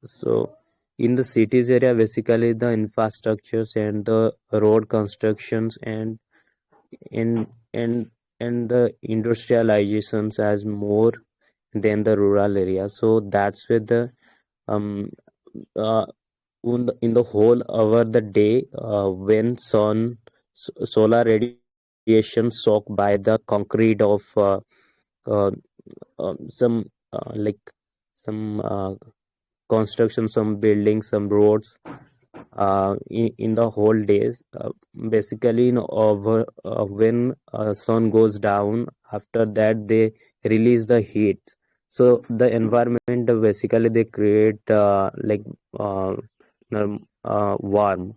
S9: So in the cities area, basically the infrastructures and the road constructions and and and the industrializations as more than the rural area. So that's where the um uh, in the whole over the day when solar radiation shock by the concrete of uh, some like some construction, some buildings, some roads in the whole days. Basically, over when sun goes down, after that they release the heat. So the environment basically they create warm.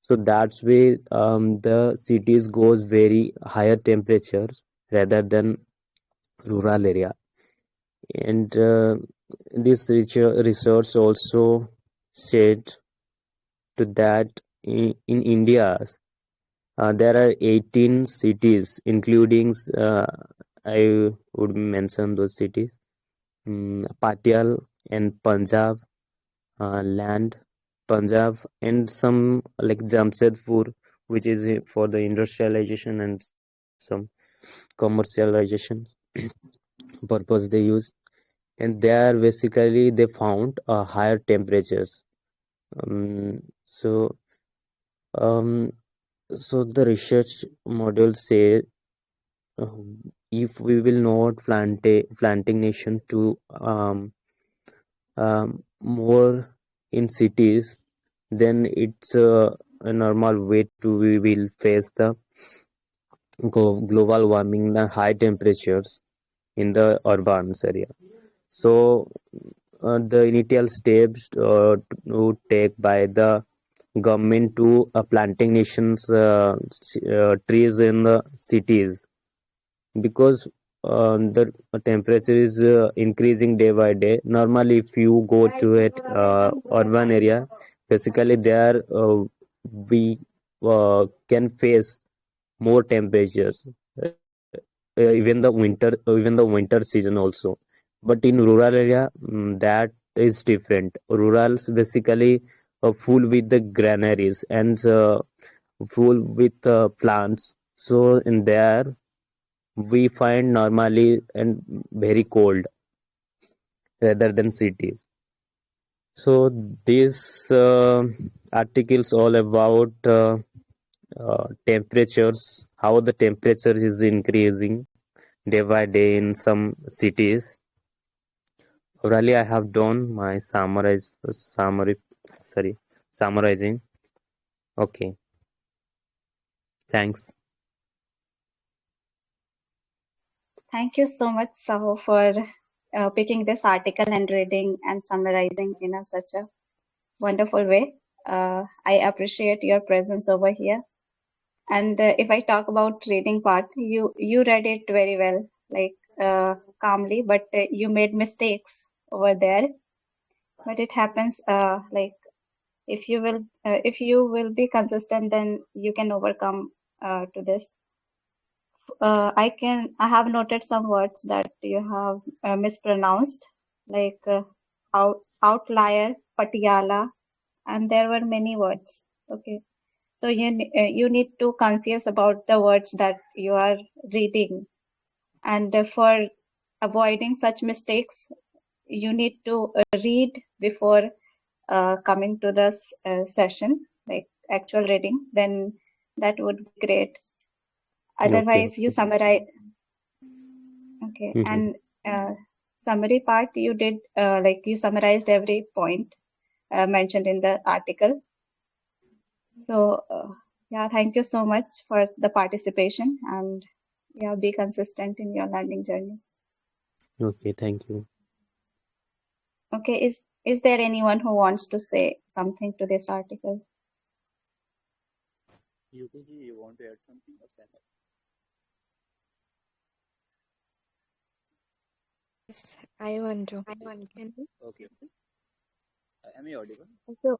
S9: So that's why the cities goes very higher temperatures rather than rural area. And this research also said to that in India there are 18 cities, including I would mention those cities, Patial and Punjab, land, Punjab, and some like Jamshedpur, which is for the industrialization and some commercialization purpose they use. And there basically they found higher temperatures. Um, so um, so the research module say if we will not planting nation to more in cities, then it's a normal way to we will face the global warming and high temperatures in the urban area. So the initial steps to take by the government to planting nations trees in the cities, because the temperature is increasing day by day. Normally if you go to it urban area, basically there we can face more temperatures, even the winter season also. But in rural area, that is different. Rurals basically full with the granaries and full with plants. So in there we find normally and very cold rather than cities. So this articles all about temperatures, how the temperature is increasing day by day in some cities. Orally, I have done my summarizing. Okay, thanks.
S8: Thank you so much, Saho, for picking this article and reading and summarizing in such a wonderful way. I appreciate your presence over here. And if I talk about reading part, you read it very well, like calmly, but you made mistakes over there. But it happens, like if you will be consistent, then you can overcome to this. I have noted some words that you have mispronounced, like outlier, Patiala, and there were many words. Okay, so you need to conscious about the words that you are reading, and for avoiding such mistakes, you need to read before coming to this session, like actual reading. Then that would be great.
S9: Okay,
S8: Otherwise, you
S9: okay.
S8: summarize. Okay,
S9: Mhm.
S8: and summary part you did like you summarized every point mentioned in the article. So yeah, thank you so much for the participation, and yeah, be consistent in your learning journey.
S9: Okay, thank you.
S8: Okay, is there anyone who wants to say something to this article?
S7: UKG, you want to add something or stand up?
S10: Yes, I want to. Can you?
S7: Okay. Am I audible?
S10: So,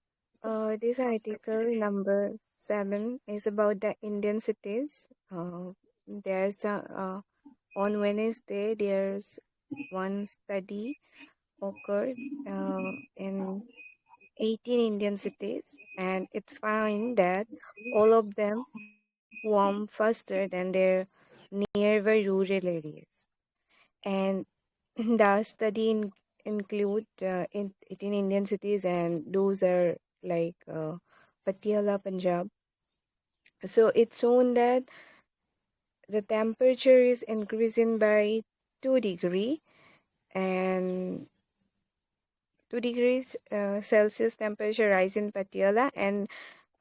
S10: this article number 7 is about the Indian cities. There's a on Wednesday there's one study occurred in 18 Indian cities, and it found that all of them warm faster than their nearby rural areas. And the study include 18 Indian cities, and those are like Patiala, Punjab. So it's shown that the temperature is increasing by 2 degree, and 2 degrees Celsius temperature rise in Patiala, and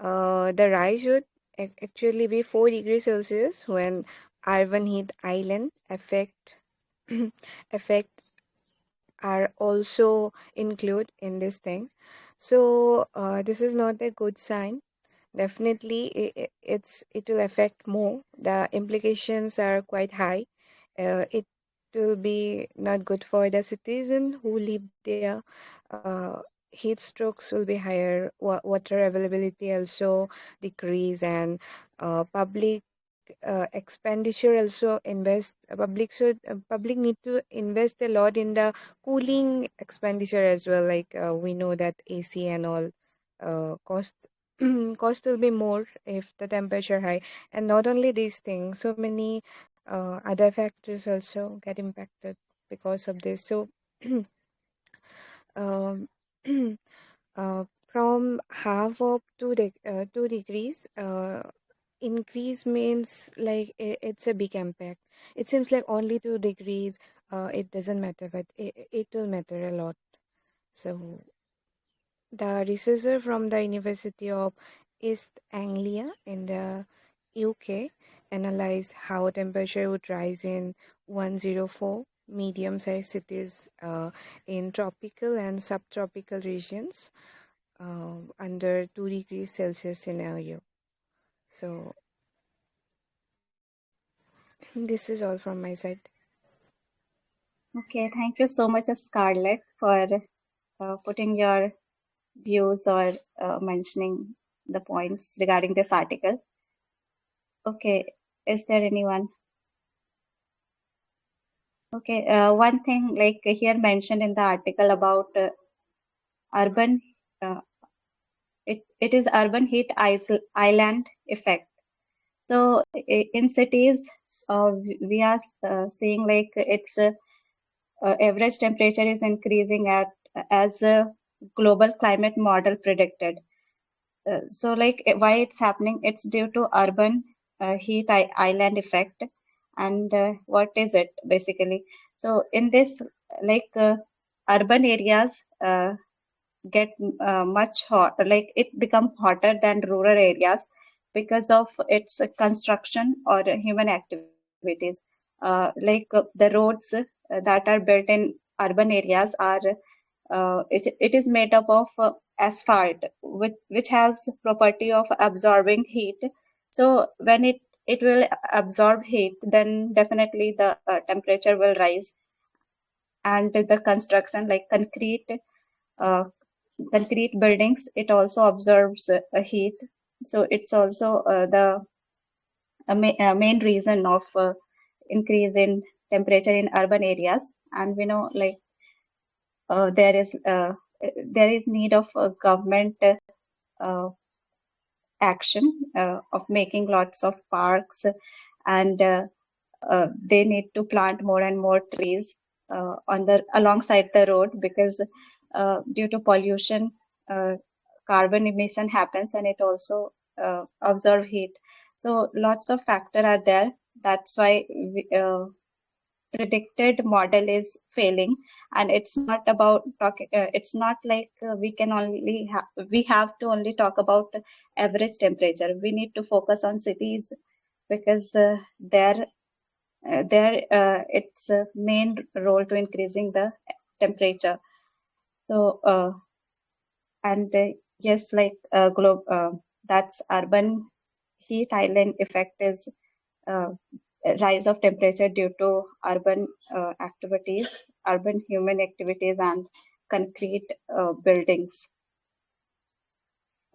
S10: the rise would actually be 4 degrees Celsius when urban heat island effect are also included in this thing. So this is not a good sign, definitely it will affect more. The implications are quite high. It will be not good for the citizen who live there. Uh, Heat strokes will be higher. Water availability also decrease, and public expenditure also invest. Public need to invest a lot in the cooling expenditure as well. Like we know that AC and all cost cost will be more if the temperature high. And not only these things, so many other factors also get impacted because of this. So um, from half of 2 degrees increase means like it's a big impact. It seems like only 2 degrees it doesn't matter, but it will matter a lot. So the researcher from the University of East Anglia in the UK analyzed how temperature would rise in 104 medium-sized cities in tropical and subtropical regions under 2 degrees Celsius scenario. So this is all from my side.
S8: Okay, thank you so much, Scarlett, for putting your views or mentioning the points regarding this article. Okay, is there anyone? Okay, one thing like here mentioned in the article about urban, uh, it is urban heat island effect. So in cities, we are seeing like its average temperature is increasing at as a global climate model predicted. So like why it's happening, it's due to urban heat island effect. And what is it basically? So in this, like urban areas get much hot, like it become hotter than rural areas because of its construction or human activities. Like the roads that are built in urban areas are it is made up of asphalt, which has property of absorbing heat. So when it will absorb heat, then definitely the temperature will rise. And the construction, like uh, concrete buildings, it also absorbs heat. So it's also the main reason of increase in temperature in urban areas. And we know like uh, there is uh, there is need of government uh, action of making lots of parks, and they need to plant more and more trees on the alongside the road, because due to pollution, uh, carbon emission happens, and it also absorb heat. So lots of factor are there. That's why predicted model is failing. And it's not about talking, it's not like we can only we have to only talk about average temperature. We need to focus on cities, because its main role to increasing the temperature. So and yes, like that's urban heat island effect is uh, rise of temperature due to urban activities, urban human activities, and concrete buildings.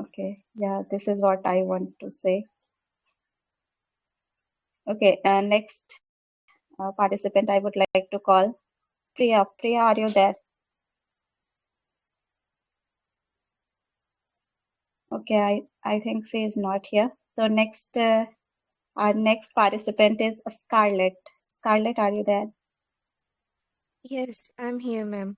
S8: Okay, yeah, this is what I want to say. Okay, next participant I would like to call Priya. Priya, are you there? Okay, I think she is not here. So next, our next participant is Scarlett. Scarlett, are you there?
S10: Yes, I'm here, ma'am.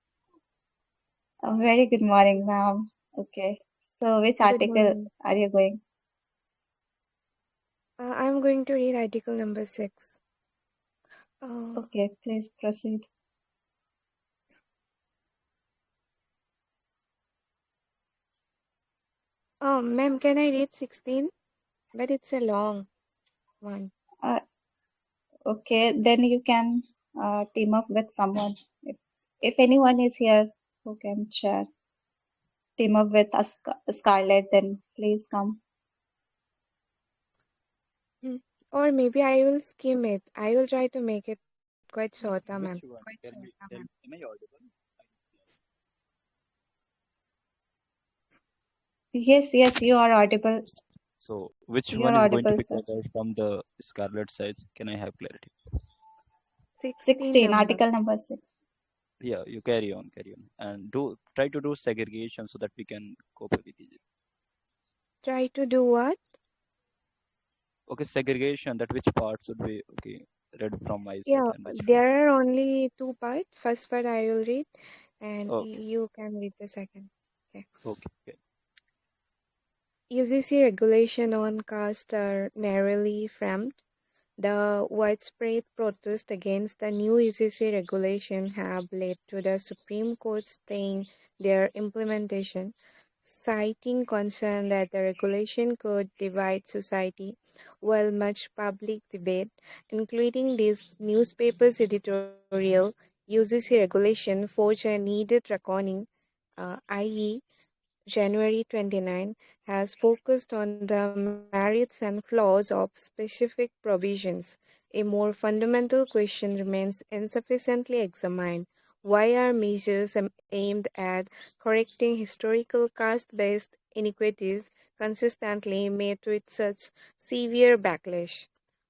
S8: A very good morning, ma'am. Okay, so which
S10: Good
S8: article
S10: morning.
S8: are you going?
S10: I'm going to read article number 6.
S8: Okay, please proceed.
S10: Oh, ma'am, can I read 16? But it's a long one.
S8: Uh, okay, then you can team up with someone. If anyone is here who can share, team up with us, Scarlett, then please come.
S10: Or maybe I will skim it. I will try to make it quite shorter, ma'am.
S7: Which one? Tell me. Am I audible?
S8: Yes, yes, you are audible.
S7: So, which
S8: You
S7: one
S8: are
S7: is going to
S8: audible,
S7: be
S8: sir.
S7: covered from the Scarlet side? Can I have clarity?
S10: 16
S8: 16,
S10: number.
S8: article number 6.
S7: Yeah, you carry on, and do try to do segregation so that we can cope with it.
S10: Try to do what?
S7: Okay, segregation. That which part should be okay read from my side
S10: Yeah,
S7: and which from.
S10: there are only two parts. First part I will read, and
S7: Okay,
S10: you can read the second. Okay.
S7: okay.
S10: UGC regulation on caste are narrowly framed. The widespread protest against the new UGC regulation have led to the Supreme Court staying their implementation, citing concern that the regulation could divide society. While much public debate, including this newspaper's editorial, UGC regulation forged a needed reckoning, i.e., January 29 has focused on the merits and flaws of specific provisions. A more fundamental question remains insufficiently examined. Why are measures aimed at correcting historical caste based inequities consistently met with such severe backlash?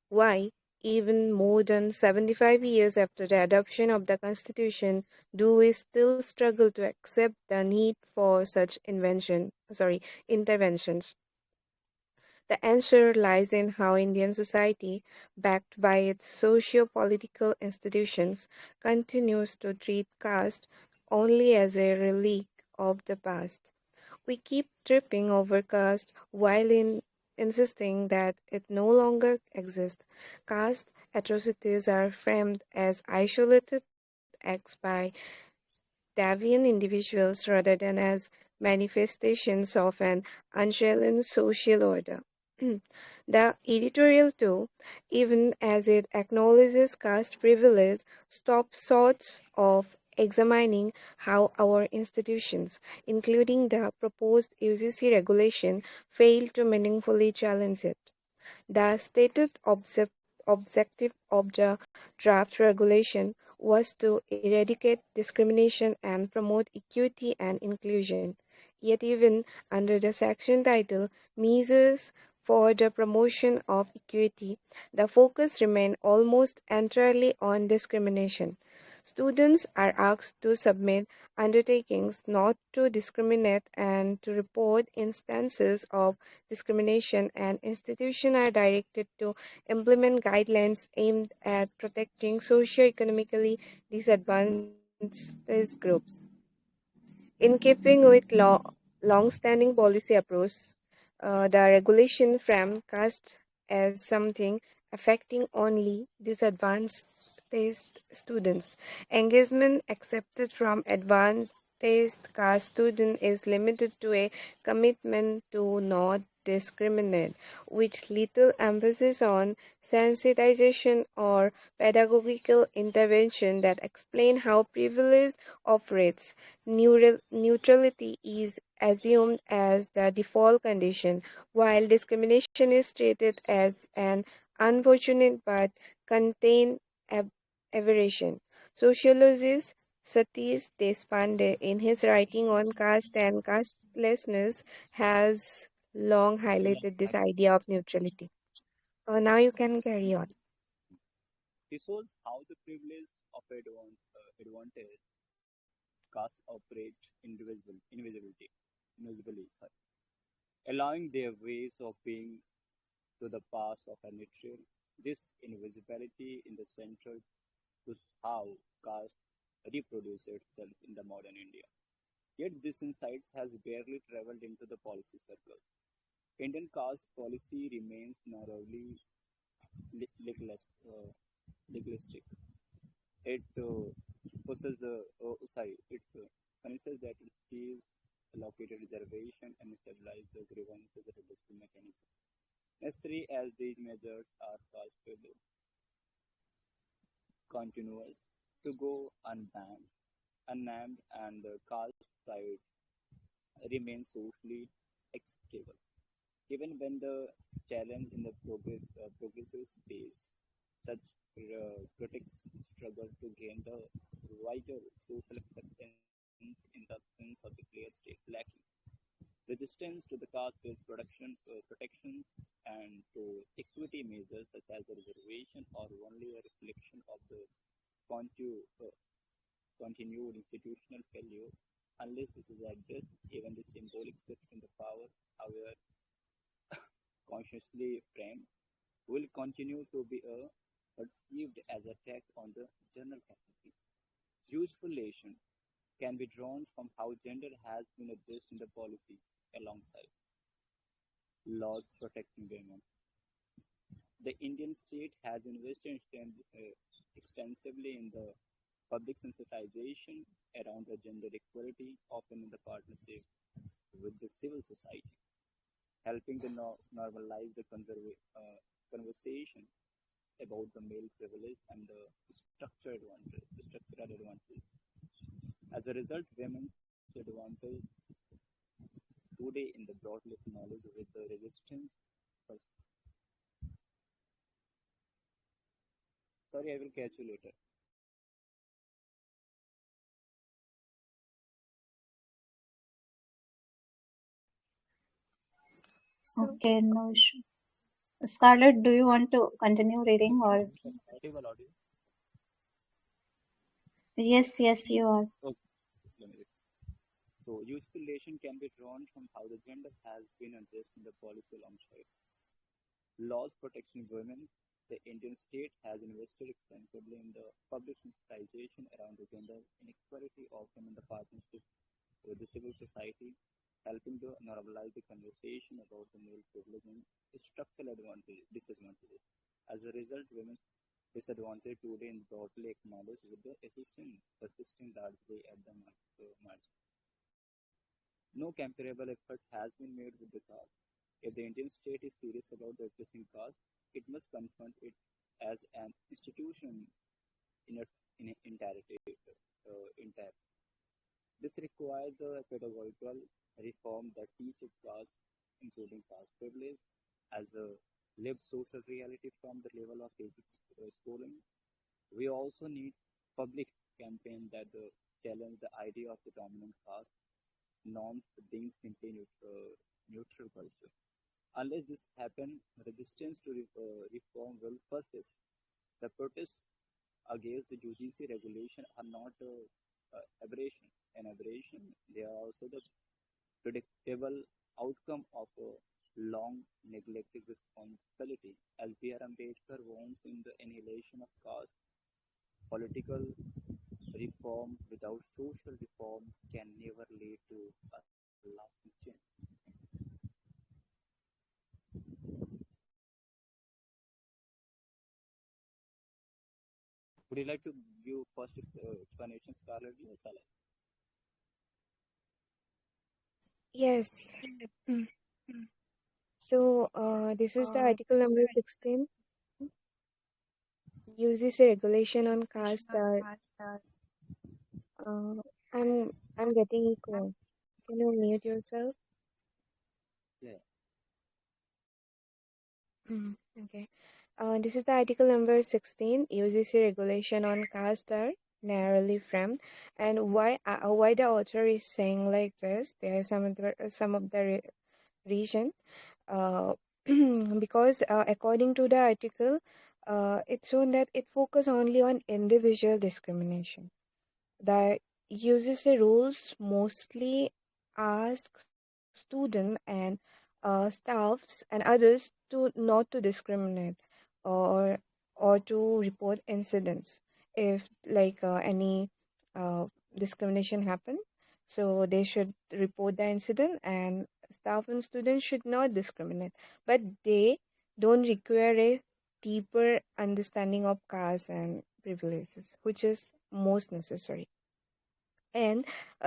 S10: Why, even more than 75 years after the adoption of the Constitution, do we still struggle to accept the need for such interventions? The answer lies in how Indian society, backed by its socio-political institutions, continues to treat caste only as a relic of the past. We keep tripping over caste while insisting that it no longer exists. Caste atrocities are framed as isolated acts by Davian individuals rather than as manifestations of an unchallenged social order. The editorial, too, even as it acknowledges caste privilege, stops short of examining how our institutions, including the proposed UGC regulation, fail to meaningfully challenge it. The stated objective of the draft regulation was to eradicate discrimination and promote equity and inclusion. Yet, even under the section titled Measures for the Promotion of Equity, the focus remained almost entirely on discrimination. Students are asked to submit undertakings not to discriminate and to report instances of discrimination, and institutions are directed to implement guidelines aimed at protecting socio-economically disadvantaged groups. In keeping with long-standing policy approach, the regulation framed caste as something affecting only disadvantaged students. Engagement accepted from advantaged caste students is limited to a commitment to not discriminate, with little emphasis on sensitization or pedagogical intervention that explain how privilege operates. Neutrality is assumed as the default condition, while discrimination is treated as an unfortunate but contained ab- aberration. Sociologist Satish Deshpande, in his writing on caste and castelessness, has long highlighted this idea of neutrality. Now you can carry on.
S7: This shows how the privilege of advantage caste operate invisibly, sorry, allowing their ways of being to the pass of a neutral. This invisibility in the central to how caste reproduces itself in the modern India. Yet this insights has barely traveled into the policy circle. Indian caste policy remains narrowly legalistic. It possesses it considers that it is allocated reservation and stabilize the grievances redressal mechanism. Necessary as these measures are caste continuous to go unnamed, and the caste side remains socially acceptable. Even when the challenge in the progressive space, such critics struggle to gain the wider social acceptance in the absence of the clear state lacking. Resistance to the caste-based protections and to equity measures such as the reservation are only a reflection of the contu- uh, continued institutional failure. Unless this is addressed, even the symbolic shift in the power, however consciously framed, will continue to be perceived as attack on the general capacity. Useful lesson can be drawn from how gender has been addressed in the policy alongside laws protecting women. The Indian state has invested extensively in the public sensitization around the gender equality, often in the partnership with the civil society, helping to normalize the conversation about the male privilege and the structural advantage. As a result, women's advantage today in the broadly acknowledged with the resistance. First, sorry, I will catch you later.
S10: So,
S8: Okay, no issue. Scarlett, do you want to continue reading or?
S7: Audible, audio.
S8: Yes, yes, you are.
S7: Okay, let me read. So, useful relation can be drawn from how the gender has been addressed in the policy alongside laws protecting women. The Indian state has invested extensively in the public sensitization around the gender inequality, often in the partnership with the civil society, helping to normalize the conversation about the male privilege and structural disadvantages. As a result, women's disadvantage today is broadly acknowledged with the persisting largely at the margin. No comparable effort has been made with the caste. If the Indian state is serious about addressing caste, it must confront it as an institution in its entirety. This requires a pedagogical reform that teaches caste, including caste privilege, as a lived social reality from the level of basic schooling. We also need public campaign that challenge the idea of the dominant caste norms being simply neutral culture. Unless this happens, resistance to reform will persist. The protests against the UGC regulation are not an aberration. They are also the predictable outcome of a long neglected responsibility. As B.R. Ambedkar warns in the annihilation of caste, political reform without social reform can never lead to a lasting change. Would you like to give first explanation, Scarlett, or shall I?
S10: yes. Mm. So, this is the article number 16. UGC regulation on caste are. Uh, I'm getting echo. Can you mute yourself?
S7: Yeah.
S10: Okay. This is the article number 16. UGC regulation on caste are narrowly framed, and why the author is saying like this? There are some of the reason. Uh, because according to the article, it's shown that it focus only on individual discrimination. The UGC rules mostly ask students and staffs and others to not to discriminate or to report incidents if like any uh, discrimination happen. So they should report the incident, and staff and students should not discriminate, but they don't require a deeper understanding of caste and privileges, which is most necessary. And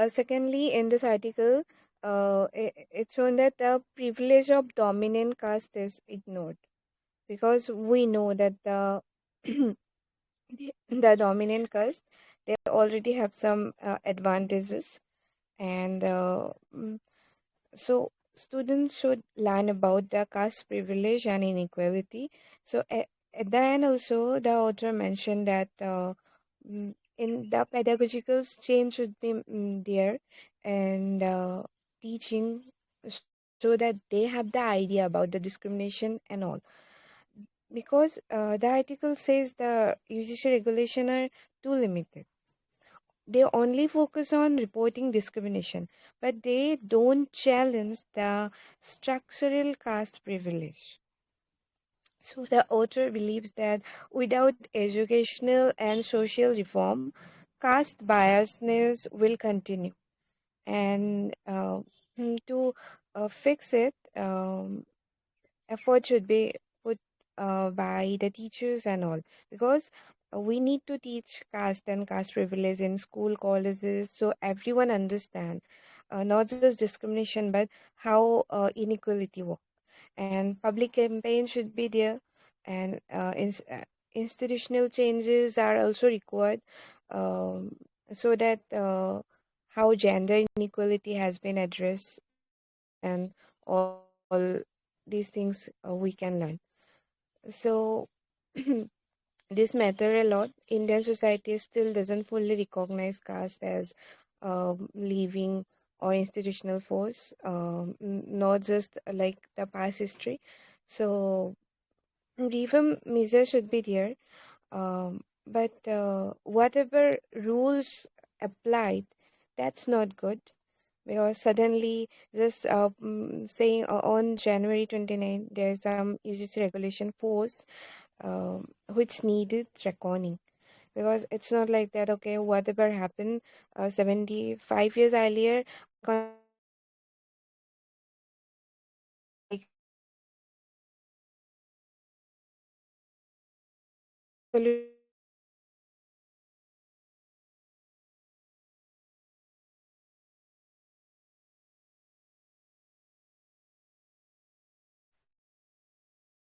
S10: secondly, in this article, it's shown that the privilege of dominant caste is ignored, because we know that the dominant caste, they already have some advantages, and so students should learn about the caste privilege and inequality. So at the end, also the author mentioned that in the pedagogical change should be there, and teaching so that they have the idea about the discrimination and all. Because the article says the UGC regulation are too limited. They only focus on reporting discrimination, but they don't challenge the structural caste privilege. So the author believes that without educational and social reform, caste biasness will continue. And to fix it, effort should be put by the teachers and all, because we need to teach caste and caste privilege in school, colleges, so everyone understand not just discrimination but how inequality works. And public campaign should be there, and institutional changes are also required, um, so that how gender inequality has been addressed and all these things we can learn. So this matter a lot. Indian society still doesn't fully recognize caste as living or institutional force, not just like the past history. So reform measures should be there, but whatever rules applied, that's not good, because suddenly just saying on January 29 there's some UGC regulation force, which needed reckoning, because it's not like that okay whatever happened 75 years earlier our constitution is like solution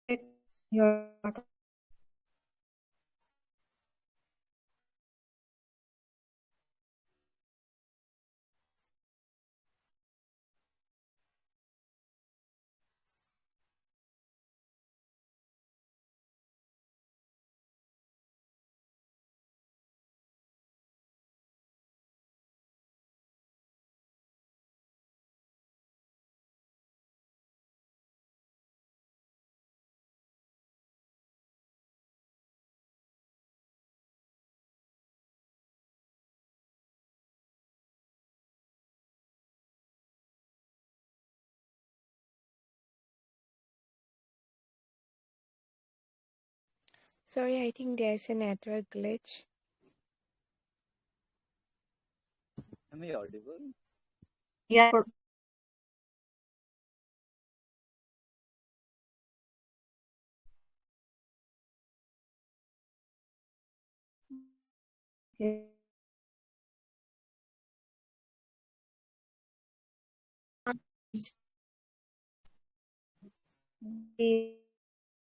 S10: is
S8: You're not
S10: sorry, I think there's a network glitch.
S7: Am I audible?
S8: yeah.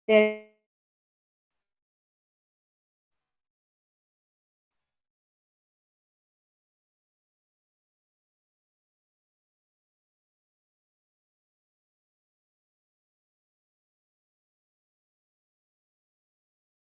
S8: There